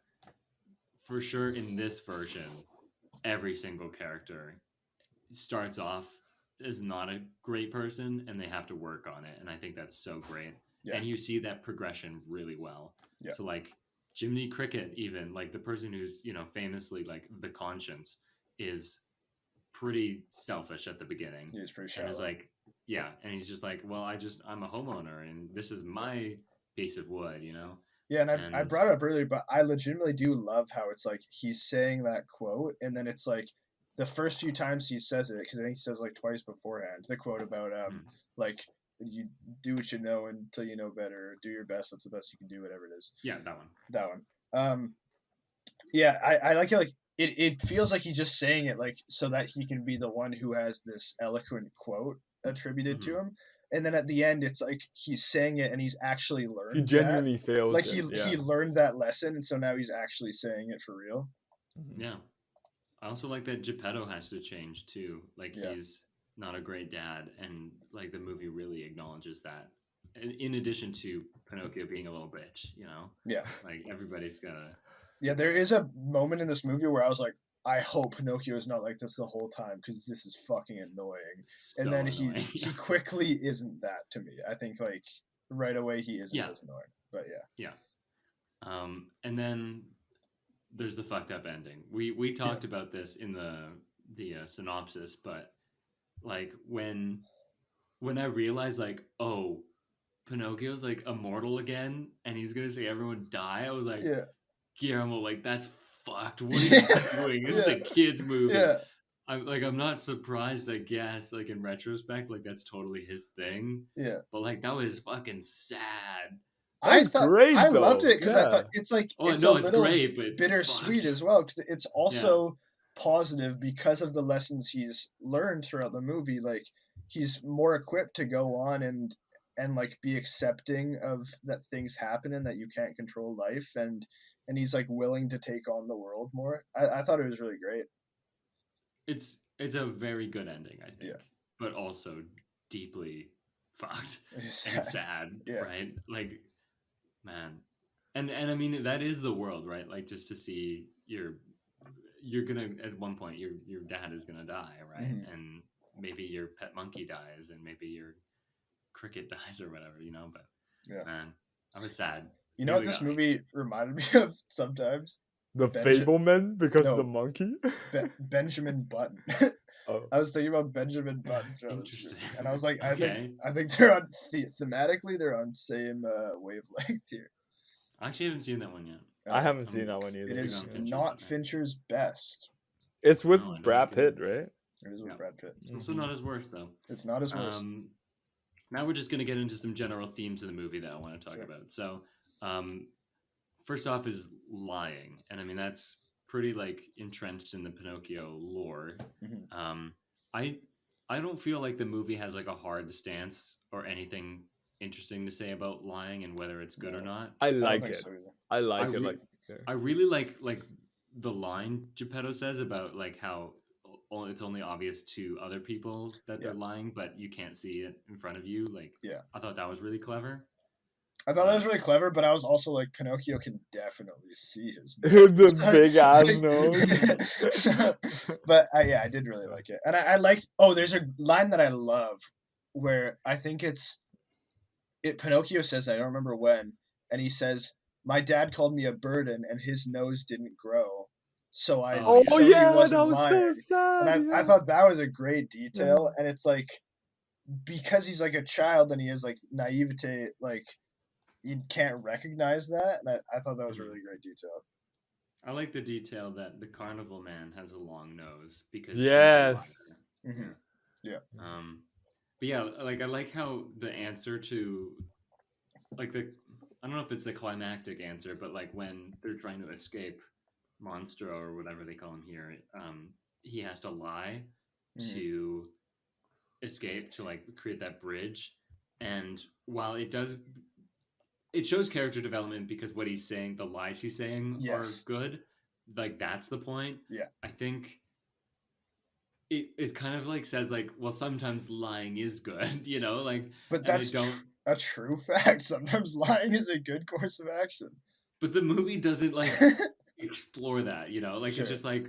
for sure in this version, every single character starts off as not a great person, and they have to work on it. And I think that's so great. Yeah. And you see that progression really well. Yeah. So like Jiminy Cricket, even like the person who's famously like the conscience, is pretty selfish at the beginning. He was pretty and is shallow. like, yeah, and he's just like, well, I'm a homeowner, and this is my piece of wood, you know. Yeah, and I brought it up earlier, but I legitimately do love how it's like he's saying that quote, and then it's like the first few times he says it, because I think he says like twice beforehand the quote about like you do what you know until you know better, do your best, that's the best you can do, whatever it is. Yeah, that one. Yeah, I like it. Like it feels like he's just saying it like so that he can be the one who has this eloquent quote attributed to him. And then at the end, it's like he's saying it and he's actually learned. He genuinely fails. Like he learned that lesson, and so now he's actually saying it for real. Yeah, I also like that Geppetto has to change too. Like he's not a great dad, and like the movie really acknowledges that. In addition to Pinocchio being a little bitch, you know. Yeah. Like everybody's gotta. Yeah, there is a moment in this movie where I was like, I hope Pinocchio is not like this the whole time because this is fucking annoying. So and then annoying. he quickly isn't that to me. I think like right away he isn't as annoying. But yeah. Yeah. And then there's the fucked up ending. We talked about this in the synopsis, but like when I realized like, oh, Pinocchio's like immortal again and he's gonna say everyone die, I was like, Guillermo, like that's fucked. What are you doing? This is a kid's movie. Yeah. I'm not surprised, I guess, like in retrospect, like that's totally his thing. Yeah. But like that was fucking sad. I loved it because I thought it's like it's great, but bittersweet as well because it's also positive because of the lessons he's learned throughout the movie. Like he's more equipped to go on and like be accepting of that things happen and that you can't control life and he's like willing to take on the world more. I thought it was really great. It's a very good ending, I think, but also deeply fucked and sad, right? Like, man, and I mean that is the world, right? Like just to see you're gonna at one point your dad is gonna die, right? Mm-hmm. And maybe your pet monkey dies, and maybe your cricket dies or whatever, you know. But man, I was sad. You know what this movie reminded me of sometimes? The Fableman because of the monkey? Benjamin Button. I was thinking about Benjamin Button throughout this movie. And I was like, I think they're on thematically they're on same wavelength here. I actually haven't seen that one yet. I haven't seen that one either. It is not Fincher's best. It's with Brad Pitt, right? It is with Brad Pitt. It's also not his worst, though. It's not his worst. Now we're just going to get into some general themes of the movie that I want to talk about. So, first off is lying. And I mean, that's pretty like entrenched in the Pinocchio lore. Mm-hmm. I don't feel like the movie has like a hard stance or anything interesting to say about lying and whether it's good or not. I like it. I like it. I really like the line Geppetto says about like how it's only obvious to other people that they're lying, but you can't see it in front of you. Like, I thought that was really clever. I thought that was really clever, but I was also like, Pinocchio can definitely see his nose. The big ass nose. But I did really like it. And I liked, there's a line that I love where I think Pinocchio says that, I don't remember when, and he says, my dad called me a burden and his nose didn't grow. So he wasn't lying. So sad. And I thought that was a great detail. And it's like, because he's like a child and he has like naivete, like you can't recognize that. And I thought that was a really great detail. I like the detail that the carnival man has a long nose because yeah, like I like how the answer to like the I don't know if it's the climactic answer, but like when they're trying to escape Monstro or whatever they call him here, he has to lie to escape to like create that bridge. And while it shows character development because what he's saying, the lies he's saying are good. Like that's the point. Yeah. I think it kind of like says like, well, sometimes lying is good, you know, like. But that's a true fact. Sometimes lying is a good course of action. But the movie doesn't like explore that, you know, like it's just like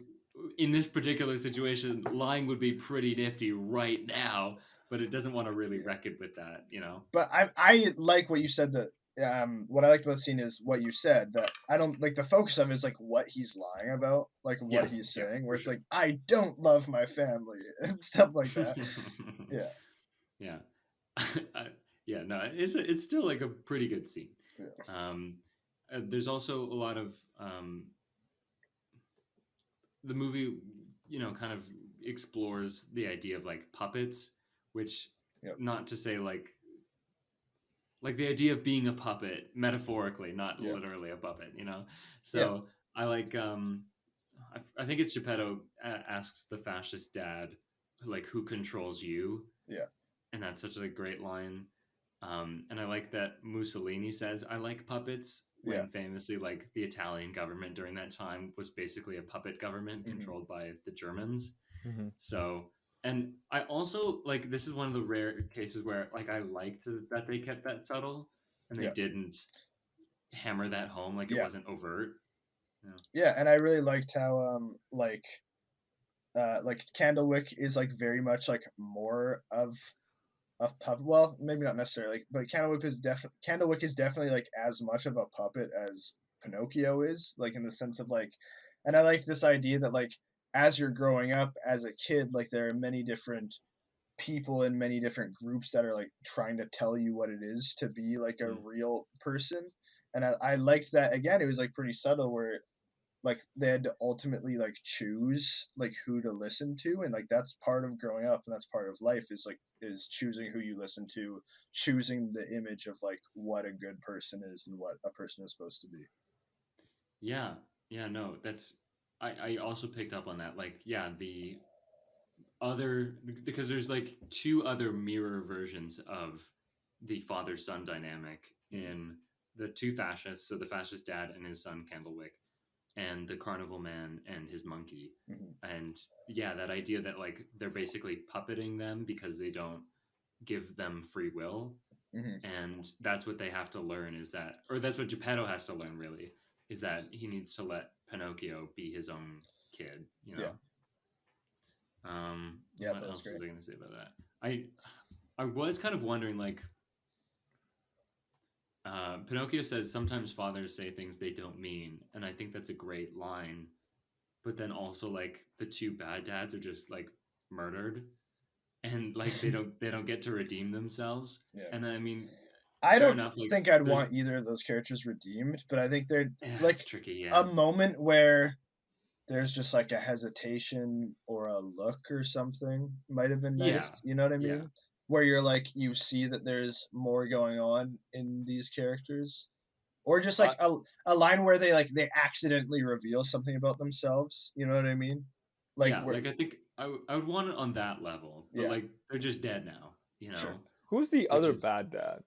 in this particular situation, lying would be pretty nifty right now, but it doesn't want to really wreck it with that, you know. But I like what you said that. What I liked about the scene is what you said, that I don't like the focus of it is like what he's lying about, like what he's saying, where it's like I don't love my family and stuff like that. Yeah. Yeah, no, it's still like a pretty good scene. There's also a lot of the movie, you know, kind of explores the idea of like puppets, which not to say like the idea of being a puppet metaphorically, not literally a puppet, you know. So I like I think it's Geppetto asks the fascist dad like who controls you, and that's such a great line. And I like that Mussolini says I like puppets, when famously like the Italian government during that time was basically a puppet government controlled by the Germans. So, and I also like this is one of the rare cases where like I liked that they kept that subtle and they didn't hammer that home, like it wasn't overt. And I really liked how like Candlewick is like very much like more of puppet. Well, maybe not necessarily, but Candlewick is definitely like as much of a puppet as Pinocchio is, like in the sense of like, and I like this idea that like as you're growing up as a kid, like there are many different people in many different groups that are like trying to tell you what it is to be like a real person. And I liked that again. It was like pretty subtle where like they had to ultimately like choose like who to listen to, and like that's part of growing up and that's part of life is choosing who you listen to, choosing the image of like what a good person is and what a person is supposed to be. No, that's I also picked up on that, like the other, because there's like two other mirror versions of the father-son dynamic in the two fascists, so the fascist dad and his son Candlewick, and the carnival man and his monkey. And that idea that like they're basically puppeting them because they don't give them free will. And that's what they have to learn, is that, or that's what Geppetto has to learn really, is that he needs to let Pinocchio be his own kid, you know. What else was I going to say about that? I was kind of wondering, like, Pinocchio says sometimes fathers say things they don't mean, and I think that's a great line. But then also, like, the two bad dads are just like murdered, and like they don't get to redeem themselves. And I mean, I don't think I'd want either of those characters redeemed, but I think they're like tricky, a moment where there's just like a hesitation or a look or something might have been nice. You know what I mean? Where you're like, you see that there's more going on in these characters, or just like a line where they accidentally reveal something about themselves. You know what I mean? Like, I think I would want it on that level, but like they're just dead now. You know, who's the other bad dad?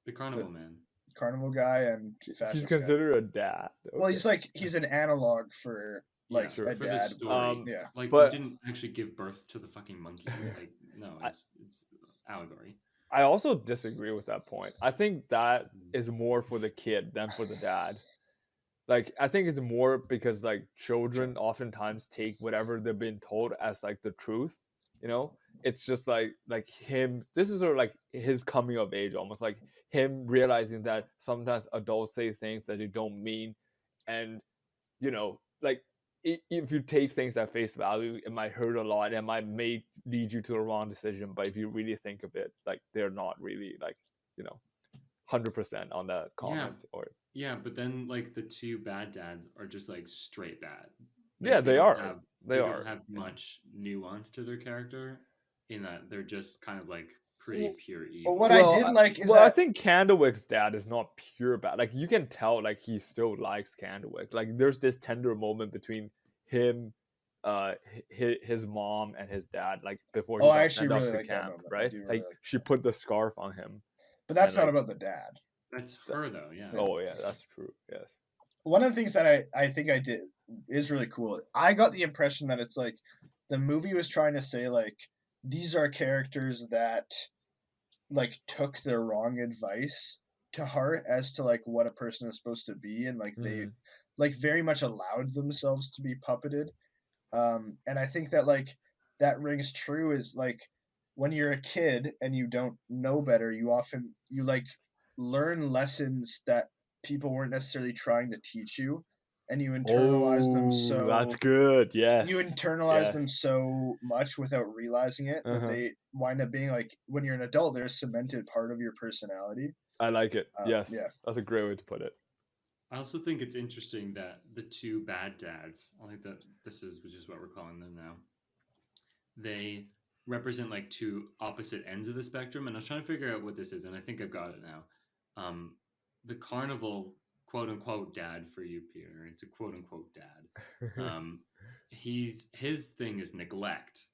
The carnival man, carnival guy, and he's considered a dad. Okay. Well, he's an analog for like a for dad. The story. Like, but he didn't actually give birth to the fucking monkey. Like, no, it's allegory. I also disagree with that point. I think that is more for the kid than for the dad. Like, I think it's more because like children oftentimes take whatever they've been told as like the truth. You know, it's just like him. This is sort of like his coming of age, almost like him realizing that sometimes adults say things that they don't mean, and you know, like if you take things at face value, it might hurt a lot. It may lead you to the wrong decision. But if you really think of it, like they're not really like 100% on that comment. But then like the two bad dads are just like straight bad. Like, they are. They don't have much nuance to their character, in that they're just kind of like pretty pure evil. But what I did like is that I think Candlewick's dad is not pure bad. Like you can tell, like he still likes Candlewick. Like there's this tender moment between him, his mom and his dad. Like before he got sent off to camp, right? Like she put the scarf on him. But that's not about the dad. That's her though. Yeah. Oh yeah, that's true. Yes. One of the things that I think I did is really cool. I got the impression that it's like the movie was trying to say like these are characters that like took the wrong advice to heart as to like what a person is supposed to be, and like they like very much allowed themselves to be puppeted. And I think that like that rings true is like when you're a kid and you don't know better, you like learn lessons that people weren't necessarily trying to teach you, and you internalize them. So that's good. Yes, you internalize them so much without realizing it that they wind up being like when you're an adult, they're a cemented part of your personality. I like it. Yes, that's a great way to put it. I also think it's interesting that the two bad dads, I like that this is which is what we're calling them now, they represent like two opposite ends of the spectrum. And I was trying to figure out what this is, and I think I've got it now. The carnival quote unquote dad for you, Peter. It's a quote unquote dad. His thing is neglect,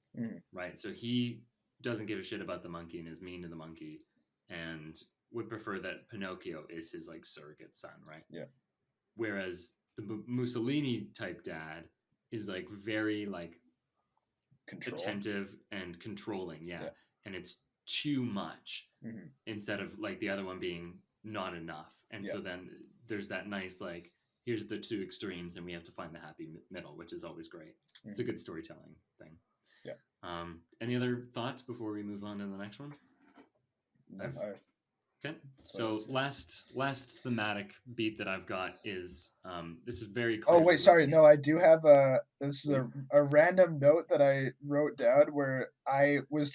right? So he doesn't give a shit about the monkey and is mean to the monkey, and would prefer that Pinocchio is his like surrogate son, right? Yeah. Whereas the Mussolini type dad is like very like attentive and controlling, yeah. And it's too much instead of like the other one being not enough. And so then there's that nice like here's the two extremes and we have to find the happy middle, which is always great. It's a good storytelling thing. Any other thoughts before we move on to the next one? Okay, so last thematic beat that I've got is this is very clear. Oh wait, sorry, no, I do have this is a random note that I wrote down where I was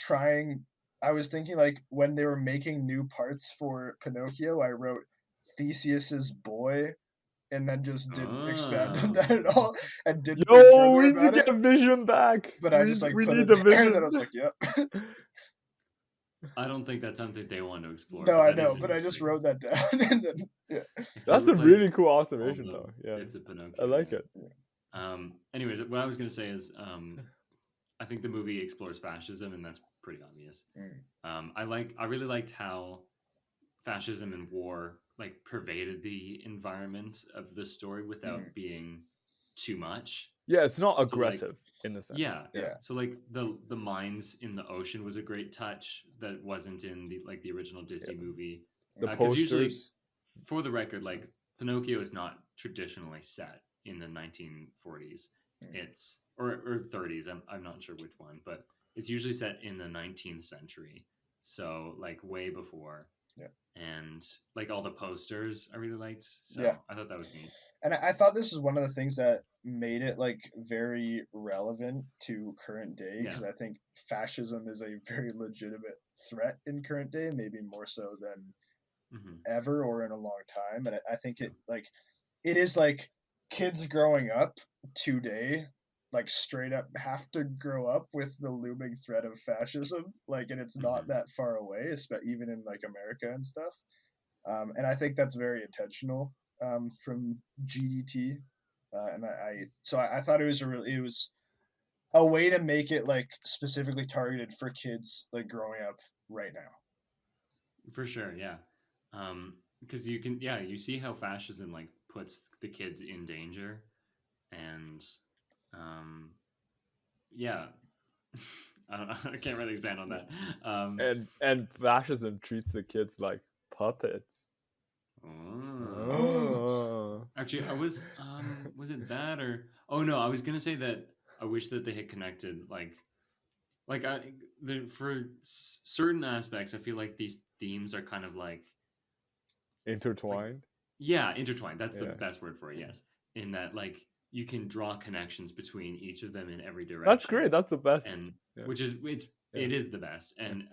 thinking like when they were making new parts for Pinocchio, I wrote Theseus's boy, and then just didn't expand on that at all, and didn't. We need to get Vision back. But I just like we need the Vision. And I was like, yep. I don't think that's something they want to explore. No, I know, but I just wrote that down. And then, that's a really cool observation, though. Yeah, it's a Pinocchio. I like it. Anyways, what I was going to say is, I think the movie explores fascism, and that's pretty obvious. I really liked how fascism and war like pervaded the environment of the story without being too much. Yeah, it's not aggressive in the sense. Yeah. So like the mines in the ocean was a great touch that wasn't in the original Disney movie. The posters. Usually, for the record, like Pinocchio is not traditionally set in the 1940s. It's or 30s. I'm not sure which one, but it's usually set in the 19th century. So like way before. Yeah. And like all the posters I really liked. So I thought that was neat. And I thought this is one of the things that made it like very relevant to current day, because I think fascism is a very legitimate threat in current day, maybe more so than ever or in a long time. And I think it is like kids growing up today like straight up have to grow up with the looming threat of fascism, like, and it's not that far away, even in like America and stuff. And I think that's very intentional from GDT, and I thought it was a way to make it like specifically targeted for kids like growing up right now. For sure, yeah, because you see how fascism like puts the kids in danger, and I can't really expand on that. And fascism treats the kids like puppets. Actually, I was it that or no, I was gonna say that I wish that they had connected for certain aspects. I feel like these themes are kind of like intertwined. Intertwined. That's the best word for it. Yes, in that like you can draw connections between each of them in every direction. That's great. That's the best. And which is it is the best. And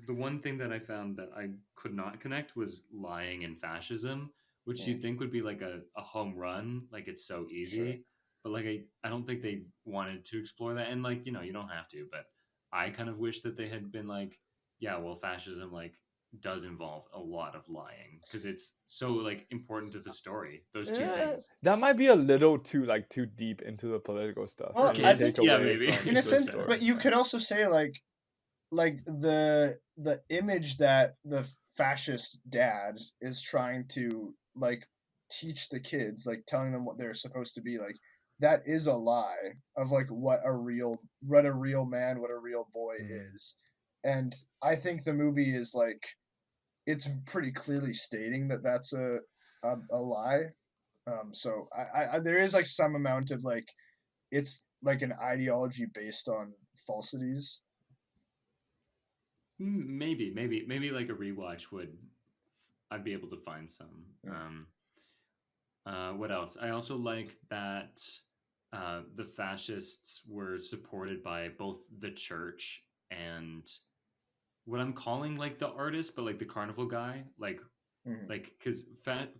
the one thing that I found that I could not connect was lying and fascism, which you'd think would be like a home run, like it's so easy. Sure. But like I don't think they wanted to explore that. And like, you don't have to, but I kind of wish that they had been like, yeah, well, fascism like does involve a lot of lying because it's so like important to the story. Those two things. That might be a little too deep into the political stuff. Well, I think, think yeah, maybe. in a sense, story. but you could also say like the image that the fascist dad is trying to like teach the kids, like telling them what they're supposed to be, like that is a lie of like what a real man, what a real boy is. And I think the movie is like, it's pretty clearly stating that that's a lie. So I there is like some amount of like, it's like an ideology based on falsities. Maybe like a rewatch would, I'd be able to find some. What else? I also like that the fascists were supported by both the church and what I'm calling like the artist, but like the carnival guy, like because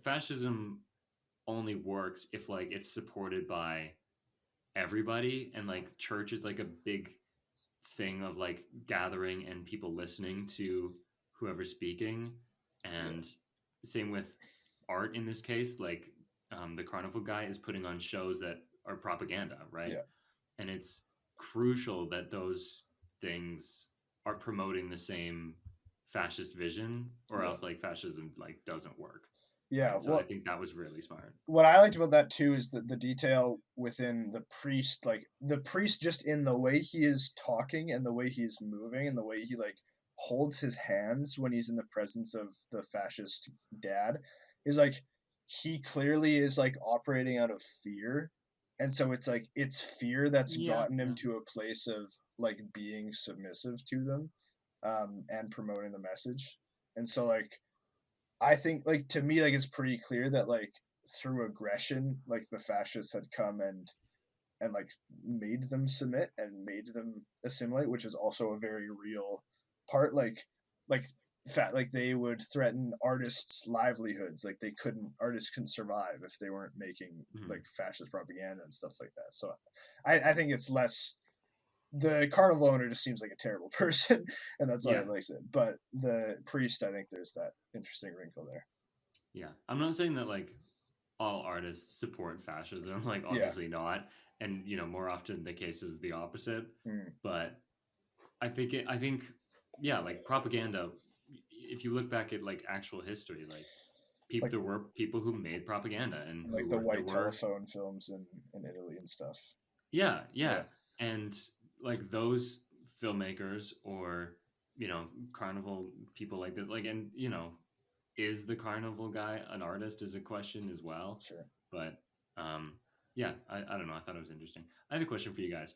fascism only works if like it's supported by everybody, and like church is like a big thing of like gathering and people listening to whoever's speaking, and same with art in this case, like the carnival guy is putting on shows that are propaganda, right? And it's crucial that those things are promoting the same fascist vision, or else like fascism like doesn't work. Yeah, and so I think that was really smart. What I liked about that too is the detail within the priest, like the priest just in the way he is talking and the way he's moving and the way he like holds his hands when he's in the presence of the fascist dad, is like he clearly is like operating out of fear. And so it's like it's fear that's gotten him to a place of like being submissive to them, and promoting the message. And so like I think like to me like it's pretty clear that like through aggression like the fascists had come and like made them submit and made them assimilate, which is also a very real part. Like like they would threaten artists' livelihoods. Like artists couldn't survive if they weren't making like fascist propaganda and stuff like that. So I think it's less, the carnival owner just seems like a terrible person, and that's why I like it. But the priest, I think there's that interesting wrinkle there. Yeah, I'm not saying that like all artists support fascism, like obviously not, and you know more often the case is the opposite. But I think like propaganda. If you look back at like actual history, like there were people who made propaganda, and like the white telephone films in Italy and stuff. Yeah, and like those filmmakers or you know carnival people like this, like, and you know, is the carnival guy an artist is a question as well. Sure. But yeah, I don't know, I thought it was interesting. I have a question for you guys.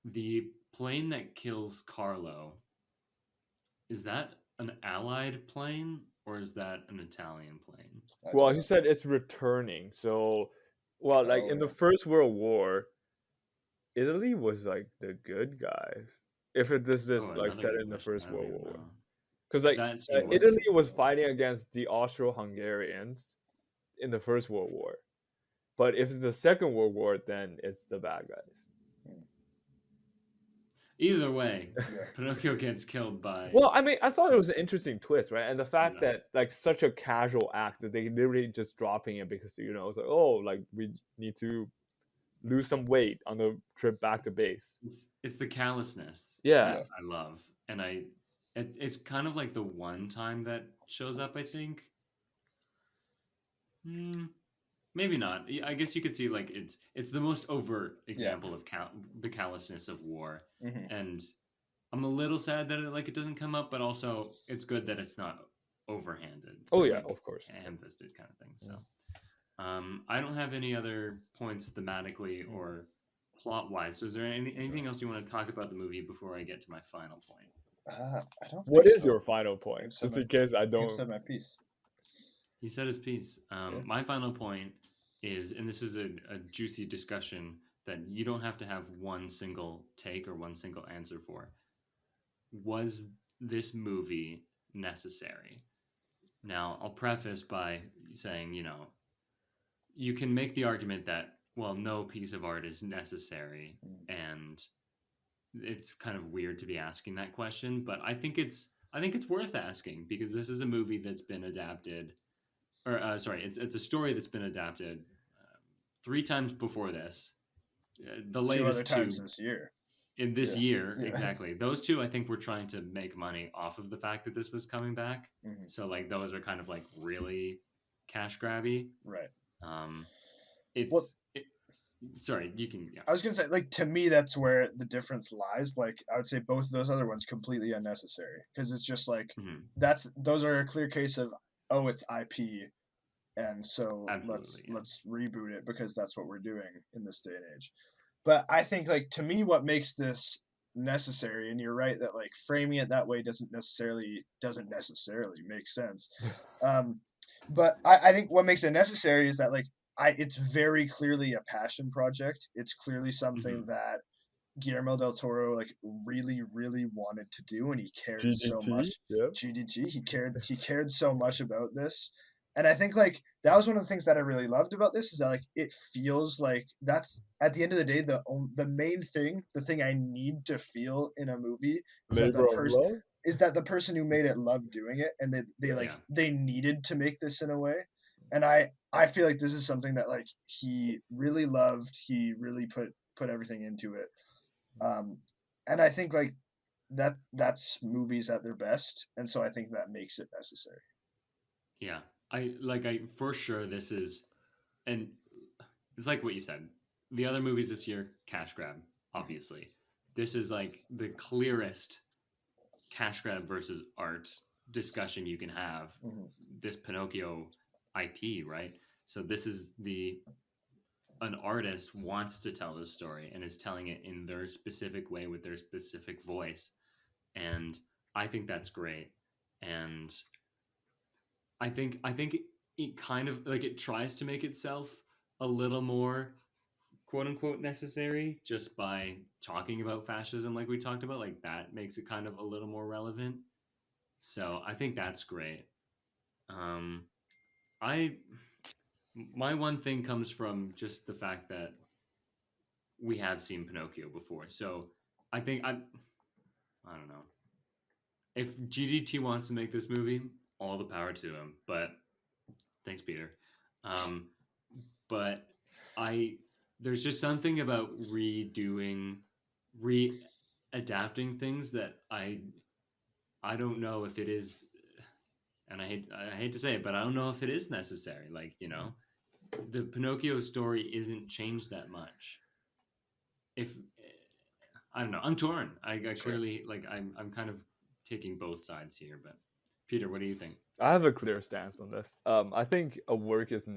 The plane that kills Carlo, is that an Allied plane or is that an Italian plane? Well, he said it's returning. So, well, like in the First World War, Italy was like the good guys. If it is this like set in the First World War, because like Italy was fighting against the Austro-Hungarians in the First World War, but if it's the Second World War, then it's the bad guys. Either way, Pinocchio gets killed by. Well, I mean, I thought it was an interesting twist, right? And the fact that like such a casual act that they literally just dropping it because you know it's like, oh, like we need to lose some weight on the trip back to base. It's the callousness. Yeah, I love, and it's kind of like the one time that shows up. I think. Maybe not. I guess you could see like it's the most overt example of the callousness of war, and I'm a little sad that it doesn't come up, but also it's good that it's not overhanded. Oh yeah, of course, ham-fisted kind of thing. So, I don't have any other points thematically or plot-wise. So, is there anything else you want to talk about the movie before I get to my final point? I don't. What is your final point? Just in case I don't. Said my piece. He said his piece. My final point is, and this is a juicy discussion that you don't have to have one single take or one single answer for. Was this movie necessary? Now, I'll preface by saying, you know, you can make the argument that, well, no piece of art is necessary, and it's kind of weird to be asking that question, but I think it's I think it's worth asking because this is a movie that's been adapted, or it's a story that's been adapted 3 times before this. The 2 other latest times 2 this year. in this year, Yeah. exactly. Those 2, I think, were trying to make money off of the fact that this was coming back. Mm-hmm. So like those are kind of like really cash grabby. Right. Sorry, you can. Yeah. I was gonna say, like, to me, that's where the difference lies. Like, I would say both of those other ones completely unnecessary because it's just like those are a clear case of it's IP, and so let's reboot it because that's what we're doing in this day and age. But I think, like, to me, what makes this necessary, and you're right that like framing it that way doesn't necessarily make sense. But I think what makes it necessary is that like it's very clearly a passion project. It's clearly something that Guillermo del Toro like really, really wanted to do, and he cared so much. GDT, he cared so much about this. And I think like that was one of the things that I really loved about this is that like it feels like that's at the end of the day the main thing, the thing I need to feel in a movie is that the person who made it loved doing it, and they needed to make this in a way. And I feel like this is something that like he really loved. He really put everything into it. And I think like that's movies at their best, and so I think that makes it necessary. Yeah. I for sure this is, and it's like what you said. The other movies this year, cash grab, obviously. This is like the clearest cash grab versus art discussion you can have. This Pinocchio IP, right? So this is an artist wants to tell the story and is telling it in their specific way with their specific voice. And I think that's great. And I think it kind of like it tries to make itself a little more quote unquote necessary just by talking about fascism like we talked about. Like that makes it kind of a little more relevant. So I think that's great. My one thing comes from just the fact that we have seen Pinocchio before. So I think I don't know. If GDT wants to make this movie, all the power to him. But thanks, Peter. But there's just something about adapting things that I don't know if it is, and I hate to say it, but I don't know if it is necessary. Like, you know, the Pinocchio story isn't changed that much. If I don't know, I'm torn. I clearly like I'm kind of taking both sides here, but Peter, what do you think? I have a clear stance on this. I think a work is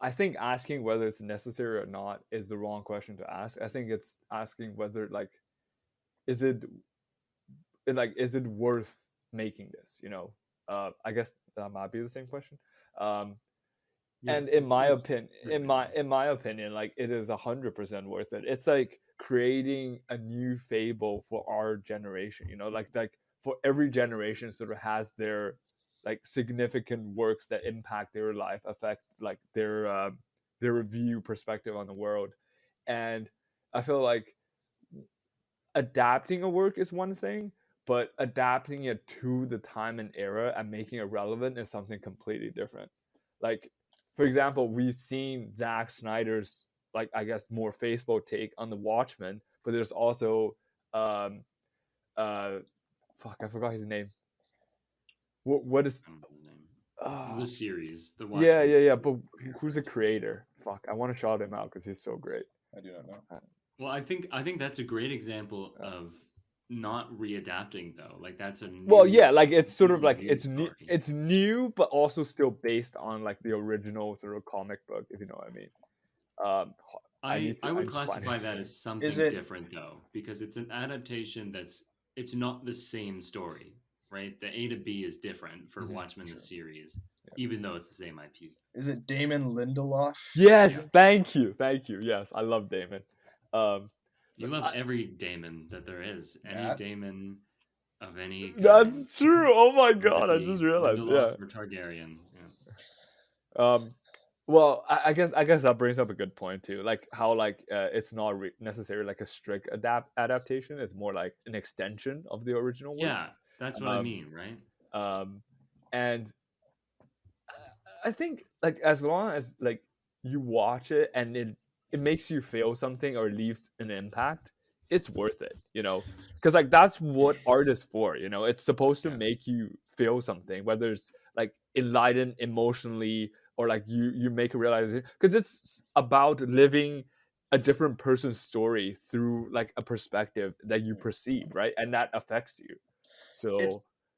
I think asking whether it's necessary or not is the wrong question to ask. I think it's asking whether like is it worth making this? You know, I guess that might be the same question. And in my opinion, like it is 100% worth it. It's like creating a new fable for our generation. You know, like for every generation sort of has their like significant works that impact their life, affect like their view perspective on the world. And I feel like adapting a work is one thing, but adapting it to the time and era and making it relevant is something completely different. Like, for example, we've seen Zack Snyder's like I guess more faithful take on the Watchmen, but there's also fuck, I forgot his name. What is the series? The Watchmen yeah. But who's the creator? Fuck, I want to shout him out because he's so great. I do not know. Well, I think that's a great example of not readapting though. Like that's a new, like it's sort of like it's new, new, but also still based on like the original sort of comic book, if you know what I mean. I would classify that as something different though, because it's an adaptation it's not the same story, right? The A to B is different for Watchmen the series, even though it's the same IP. Is it Damon Lindelof? Yes, thank you. Yes, I love Damon. You love every Damon that there is. Any Damon of any kind. That's true. Oh my god, I just realized. Lindelof or Targaryen. Yeah. Well, I guess that brings up a good point too. Like how like it's not necessarily like a strict adaptation. It's more like an extension of the original work. Yeah, That's what I mean, right? And I think like as long as like you watch it and it makes you feel something or leaves an impact, it's worth it, you know, because like that's what art is for, you know. It's supposed to make you feel something, whether it's like enlightened emotionally or like you make a realization, because it's about living a different person's story through like a perspective that you perceive, right, and that affects you. So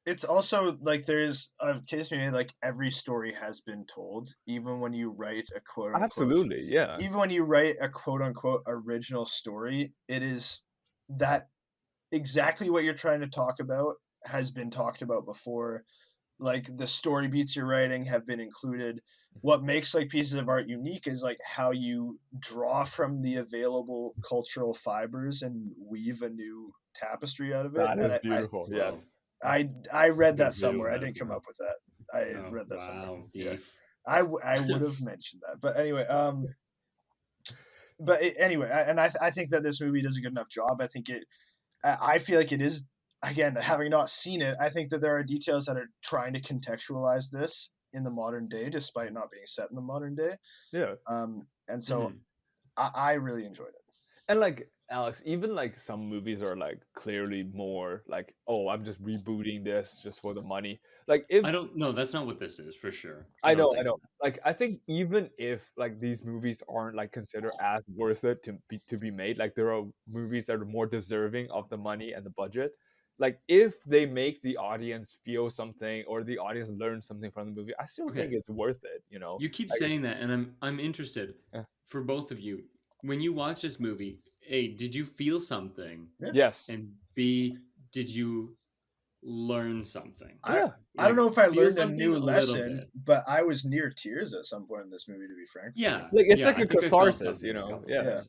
it's also like there's a case me like every story has been told, even when you write a quote unquote absolutely, yeah, even when you write a quote unquote original story, it is that exactly what you're trying to talk about has been talked about before. Like the story beats you're writing have been included. What makes like pieces of art unique is like how you draw from the available cultural fibers and weave a new tapestry out of it. that is beautiful. Yes, I read that somewhere. I didn't come up with that. I read that somewhere. Yeah. I would have mentioned that, but anyway, I think that this movie does a good enough job. I feel like it is, again, having not seen it, I think that there are details that are trying to contextualize this in the modern day, despite not being set in the modern day. Yeah. And so I really enjoyed it. And like Alex, even like some movies are like clearly more like, oh, I'm just rebooting this just for the money. Like if I don't know, that's not what this is for sure. I know. Like I think even if like these movies aren't like considered as worth it to be made, like there are movies that are more deserving of the money and the budget. Like if they make the audience feel something or the audience learn something from the movie, I still think it's worth it. You know, you keep saying that, and I'm interested for both of you. When you watch this movie, A, did you feel something? Yes. And B, did you learn something? I don't know if I learned a new lesson, but I was near tears at some point in this movie, to be frank. Yeah. Like it's like a catharsis, you know? Yeah.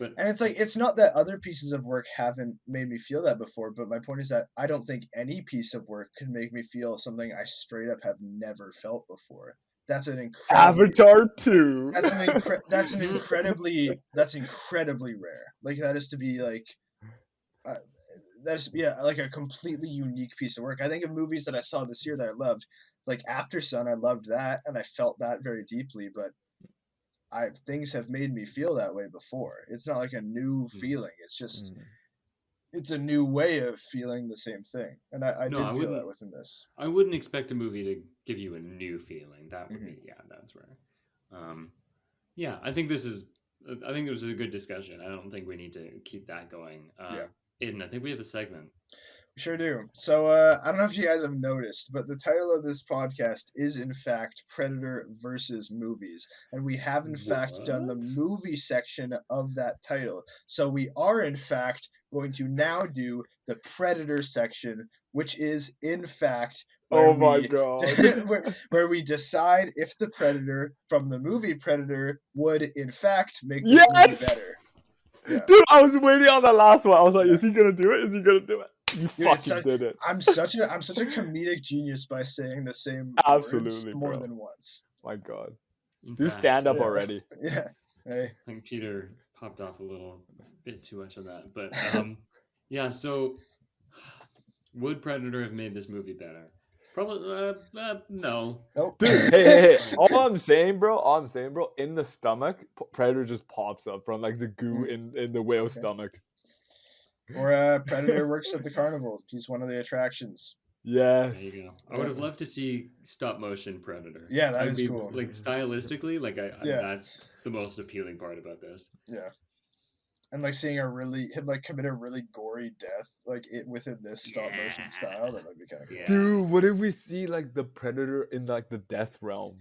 And it's like, it's not that other pieces of work haven't made me feel that before, but my point is that I don't think any piece of work could make me feel something I straight up have never felt before. That's an incredible Avatar 2. That's incredibly rare. Like that is to be like like a completely unique piece of work. I think of movies that I saw this year that I loved, like After Sun. I loved that and I felt that very deeply, but things have made me feel that way before. It's not like a new feeling. It's just it's a new way of feeling the same thing. And I did feel that within this. I wouldn't expect a movie to give you a new feeling. That would be, that's rare. Yeah, I think this was a good discussion. I don't think we need to keep that going. Aidan, I think we have a segment. We sure do. So I don't know if you guys have noticed, but the title of this podcast is in fact Predator versus Movies. And we have in fact done the movie section of that title. So we are in fact going to now do the Predator section, which is in fact where we decide if the Predator from the movie Predator would in fact make the movie better. Yeah. Dude, I was waiting on the last one. I was like, is he gonna do it? Is he gonna do it? You fucking did it. I'm such a comedic genius by saying the same words more than once. My God. Do stand up already. Yeah. Hey. I think Peter popped off a little bit too much on that. But yeah, so would Predator have made this movie better? Probably no. Nope. Dude, hey. All I'm saying, bro, in the stomach, Predator just pops up from like the goo in the whale's stomach. Or Predator works at the carnival. He's one of the attractions. Yes. There you go. I would have loved to see stop motion Predator. Yeah, that is cool. Like stylistically, like that's the most appealing part about this. Yeah. And like seeing him like commit a really gory death, like within this stop motion style, that would be kind of cool. Dude, what if we see like the Predator in like the death realm?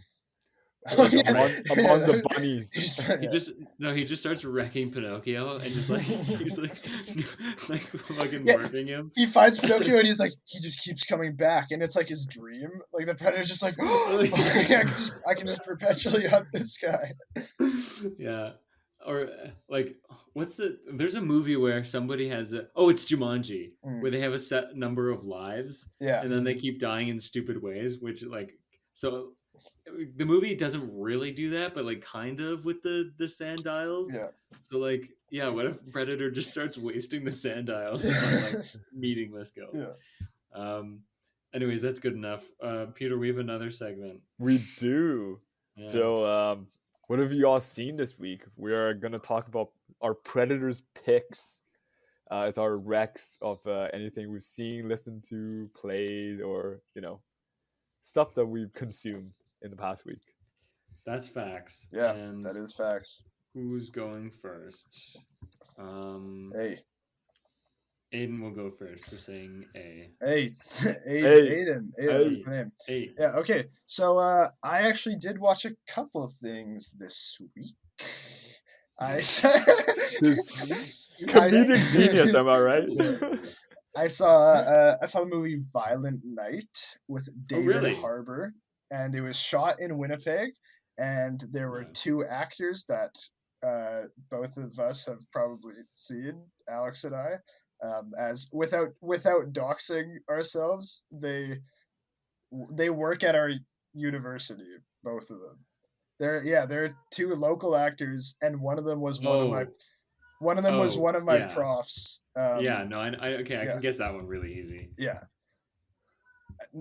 Like, among the bunnies. He just starts wrecking Pinocchio and just like he's like fucking murdering him. He finds Pinocchio and he's like, he just keeps coming back, and it's like his dream. Like the Predator's just like, I can just perpetually hunt this guy. Yeah. Or like, there's a movie where somebody has it's Jumanji, where they have a set number of lives, and then they keep dying in stupid ways, which like, so the movie doesn't really do that, but like kind of with the sand dials. Yeah. So like, yeah, what if Predator just starts wasting the sand dials on like meaningless kills? Yeah. Anyways, that's good enough. Peter, we have another segment. We do. Yeah. So, what have you all seen this week? We are going to talk about our Predators picks. It's our recs of anything we've seen, listened to, played, or, stuff that we've consumed in the past week. That's facts. Yeah, that is facts. Who's going first? Hey. Aidan will go first for saying A. Aidan. Aidan, that's my name. A. Yeah, okay. So I actually did watch a couple of things this week. Comedic genius, am I right? I saw the movie Violent Night with David Harbour, and it was shot in Winnipeg, and there were two actors that both of us have probably seen, Alex and I. As without doxing ourselves, they work at our university, both of them. They're two local actors, and one of them was one of my profs. I can guess that one really easy. Yeah.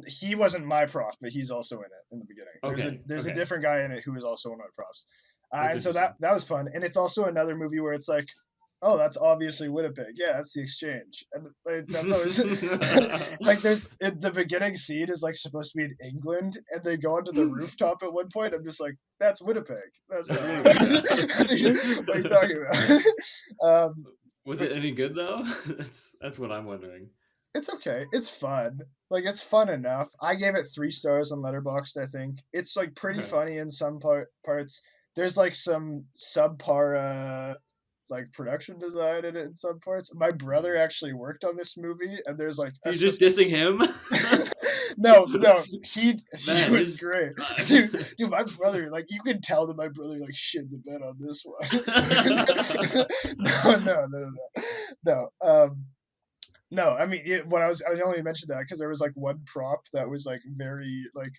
He wasn't my prof, but he's also in it in the beginning. There's a different guy in it who was also one of my profs. And so that was fun. And it's also another movie where it's like, oh, that's obviously Winnipeg. Yeah, that's the exchange. And that's always like there's the beginning scene is like supposed to be in England, and they go onto the rooftop at one point. I'm just like, that's Winnipeg. That's not what are you talking about? Was it any good though? That's what I'm wondering. It's okay. It's fun. Like, it's fun enough. I gave it 3 stars on Letterboxd, I think. It's like pretty funny in some parts. There's like some subpar like production design in it in some parts. My brother actually worked on this movie, and there's like you're just dissing him. no, he was great, dude. My brother, like, you can tell that my brother like shit the bed on this one. No. I mean, I only mentioned that because there was like one prop that was like very like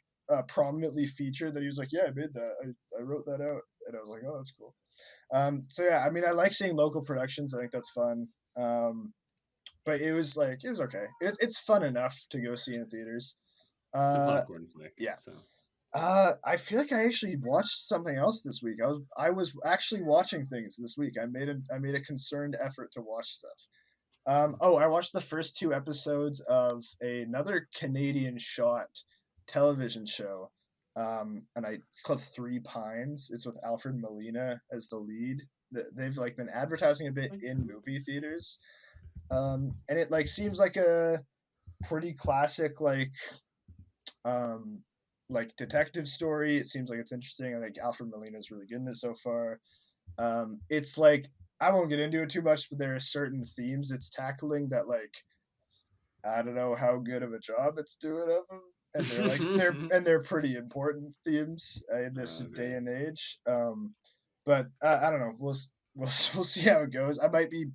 prominently featured that he was like, yeah, I made that. I wrote that out, and I was like, oh, that's cool. So yeah, I mean, I like seeing local productions. I think that's fun. But it was okay. It's fun enough to go see in theaters. It's a popcorn flick. Yeah. So. I feel like I actually watched something else this week. I was actually watching things this week. I made a concerned effort to watch stuff. I watched the first 2 episodes of another Canadian shot television show. Called 3 Pines. It's with Alfred Molina as the lead. They've like been advertising a bit in movie theaters. And it like seems like a pretty classic like detective story. It seems like it's interesting. I think Alfred Molina is really good in it so far. It's like, I won't get into it too much, but there are certain themes it's tackling that, like, I don't know how good of a job it's doing of them, and they're pretty important themes in this day and age. But I don't know. We'll see how it goes. I might be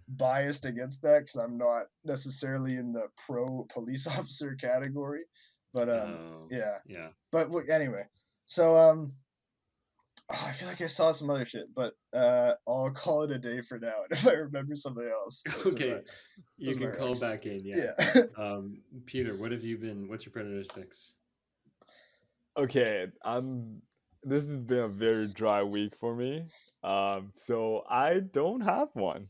biased against that because I'm not necessarily in the pro police officer category. But yeah. But anyway, so I feel like I saw some other shit, but I'll call it a day for now. And if I remember something else, okay, you can call back in. Yeah. Peter, what's your Predators picks? Okay, this has been a very dry week for me. So I don't have one.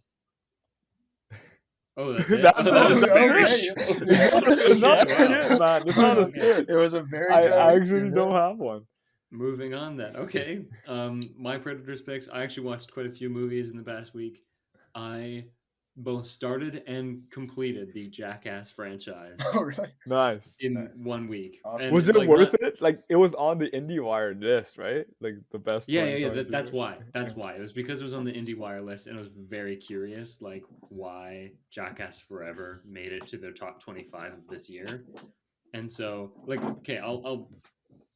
Oh, that's it. It's not shit, man. It's not a skit. It was a very. I actually don't have one. Moving on then. Okay. My Predators picks. I actually watched quite a few movies in the past week. I both started and completed the Jackass franchise. Oh, really? Nice. In 1 week. Awesome. Was it worth it? Like, it was on the IndieWire list, right? Like, the best. Yeah. That's why. It was because it was on the IndieWire list, and I was very curious, like, why Jackass Forever made it to their top 25 of this year. And so, like, okay, I'll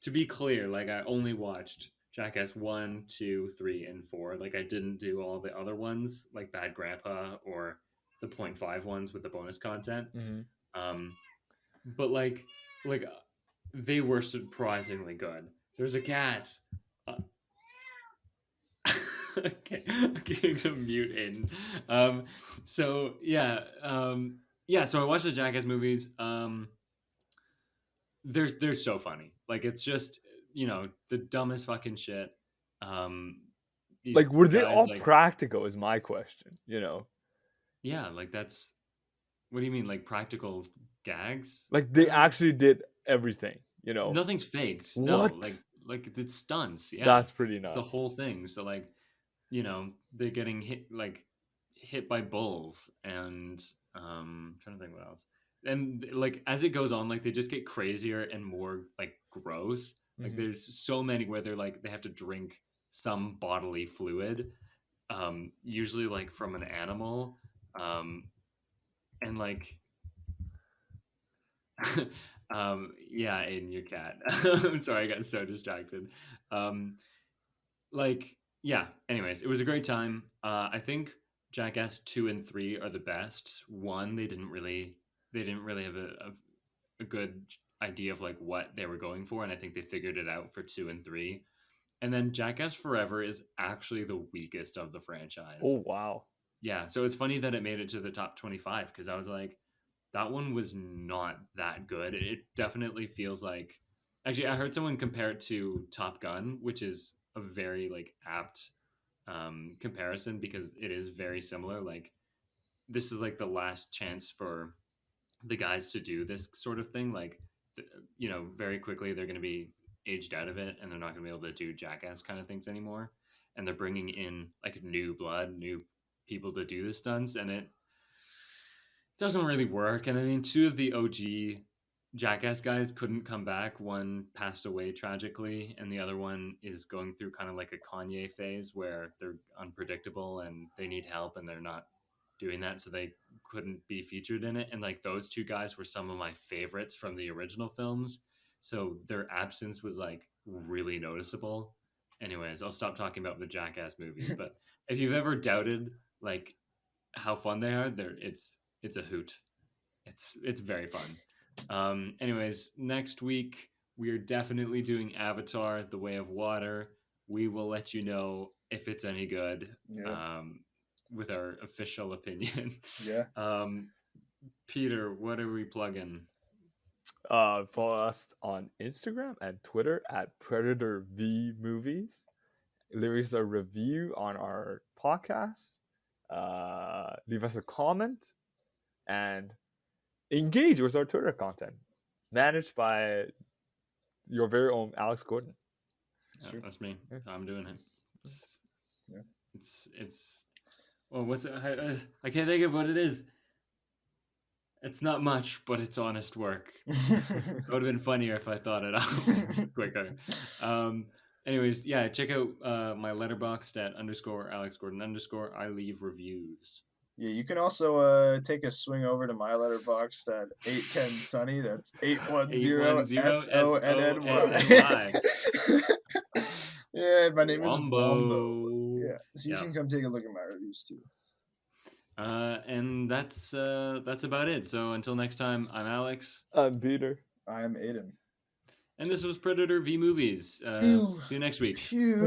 to be clear, like, I only watched Jackass 1, 2, 3, and 4. Like, I didn't do all the other ones, like Bad Grandpa or the 0.5 ones with the bonus content. Mm-hmm. But like they were surprisingly good. There's a cat. Okay, I'm gonna mute in. So yeah, Yeah, so I watched the Jackass movies. They're so funny. Like, it's just, the dumbest fucking shit. These Like, were they guys, all like, practical? Is my question. yeah, like, that's, what do you mean, like, practical gags? Like, they actually did everything. Nothing's faked. No, What? like it's stunts. Yeah, That's pretty it's the nuts. whole thing. So, like, they're getting hit by bulls, and I'm trying to think what else. And like, as it goes on, like, they just get crazier and more like gross. Like, there's so many where they have to drink some bodily fluid, usually like from an animal, and like, yeah, in your cat. I'm sorry, I got so distracted. Like, yeah, anyways, it was a great time. I think Jackass 2 and 3 are the best. 1, they didn't really have a good idea of like what they were going for, and I think they figured it out for 2 and 3. And then Jackass Forever is actually the weakest of the franchise. Oh, wow. Yeah, so it's funny that it made it to the top 25, because I was like, that one was not that good. It definitely feels like, actually, I heard someone compare it to Top Gun, which is a very like apt comparison, because it is very similar. Like, this is like the last chance for the guys to do this sort of thing. Like, very quickly they're going to be aged out of it, and they're not going to be able to do Jackass kind of things anymore. And they're bringing in like new blood, new people to do the stunts, and it doesn't really work. And I mean, 2 of the OG Jackass guys couldn't come back. One passed away tragically, and the other one is going through kind of like a Kanye phase where they're unpredictable and they need help, and they're not doing that, so they couldn't be featured in it. And like, those 2 guys were some of my favorites from the original films, so their absence was like really noticeable. Anyways, I'll stop talking about the Jackass movies, but if you've ever doubted like how fun they are, it's a hoot. It's very fun. Anyways, next week we are definitely doing Avatar: The Way of Water. We will let you know if it's any good. Yeah. With our official opinion. Yeah. Peter, what are we plugging? Follow us on Instagram and Twitter at Predator V Movies. Leave us a review on our podcast. Leave us a comment and engage with our Twitter content, managed by your very own Alex Gordon. That's me. Yeah. I'm doing it. Yeah. It's well, what's it? I can't think of what it is. It's not much, but it's honest work. It would have been funnier if I thought it out quicker. Anyways, yeah, check out my Letterboxd at _AlexGordon_. I leave reviews. Yeah, you can also take a swing over to my Letterboxd at 810 Sunny. That's 810 SONNY. Yeah, my name is Wombo. Yeah, so you can come take a look at my reviews too. And that's about it. So until next time, I'm Alex. I'm Peter. I'm Aidan. And this was Predator V Movies. See you next week. Pew.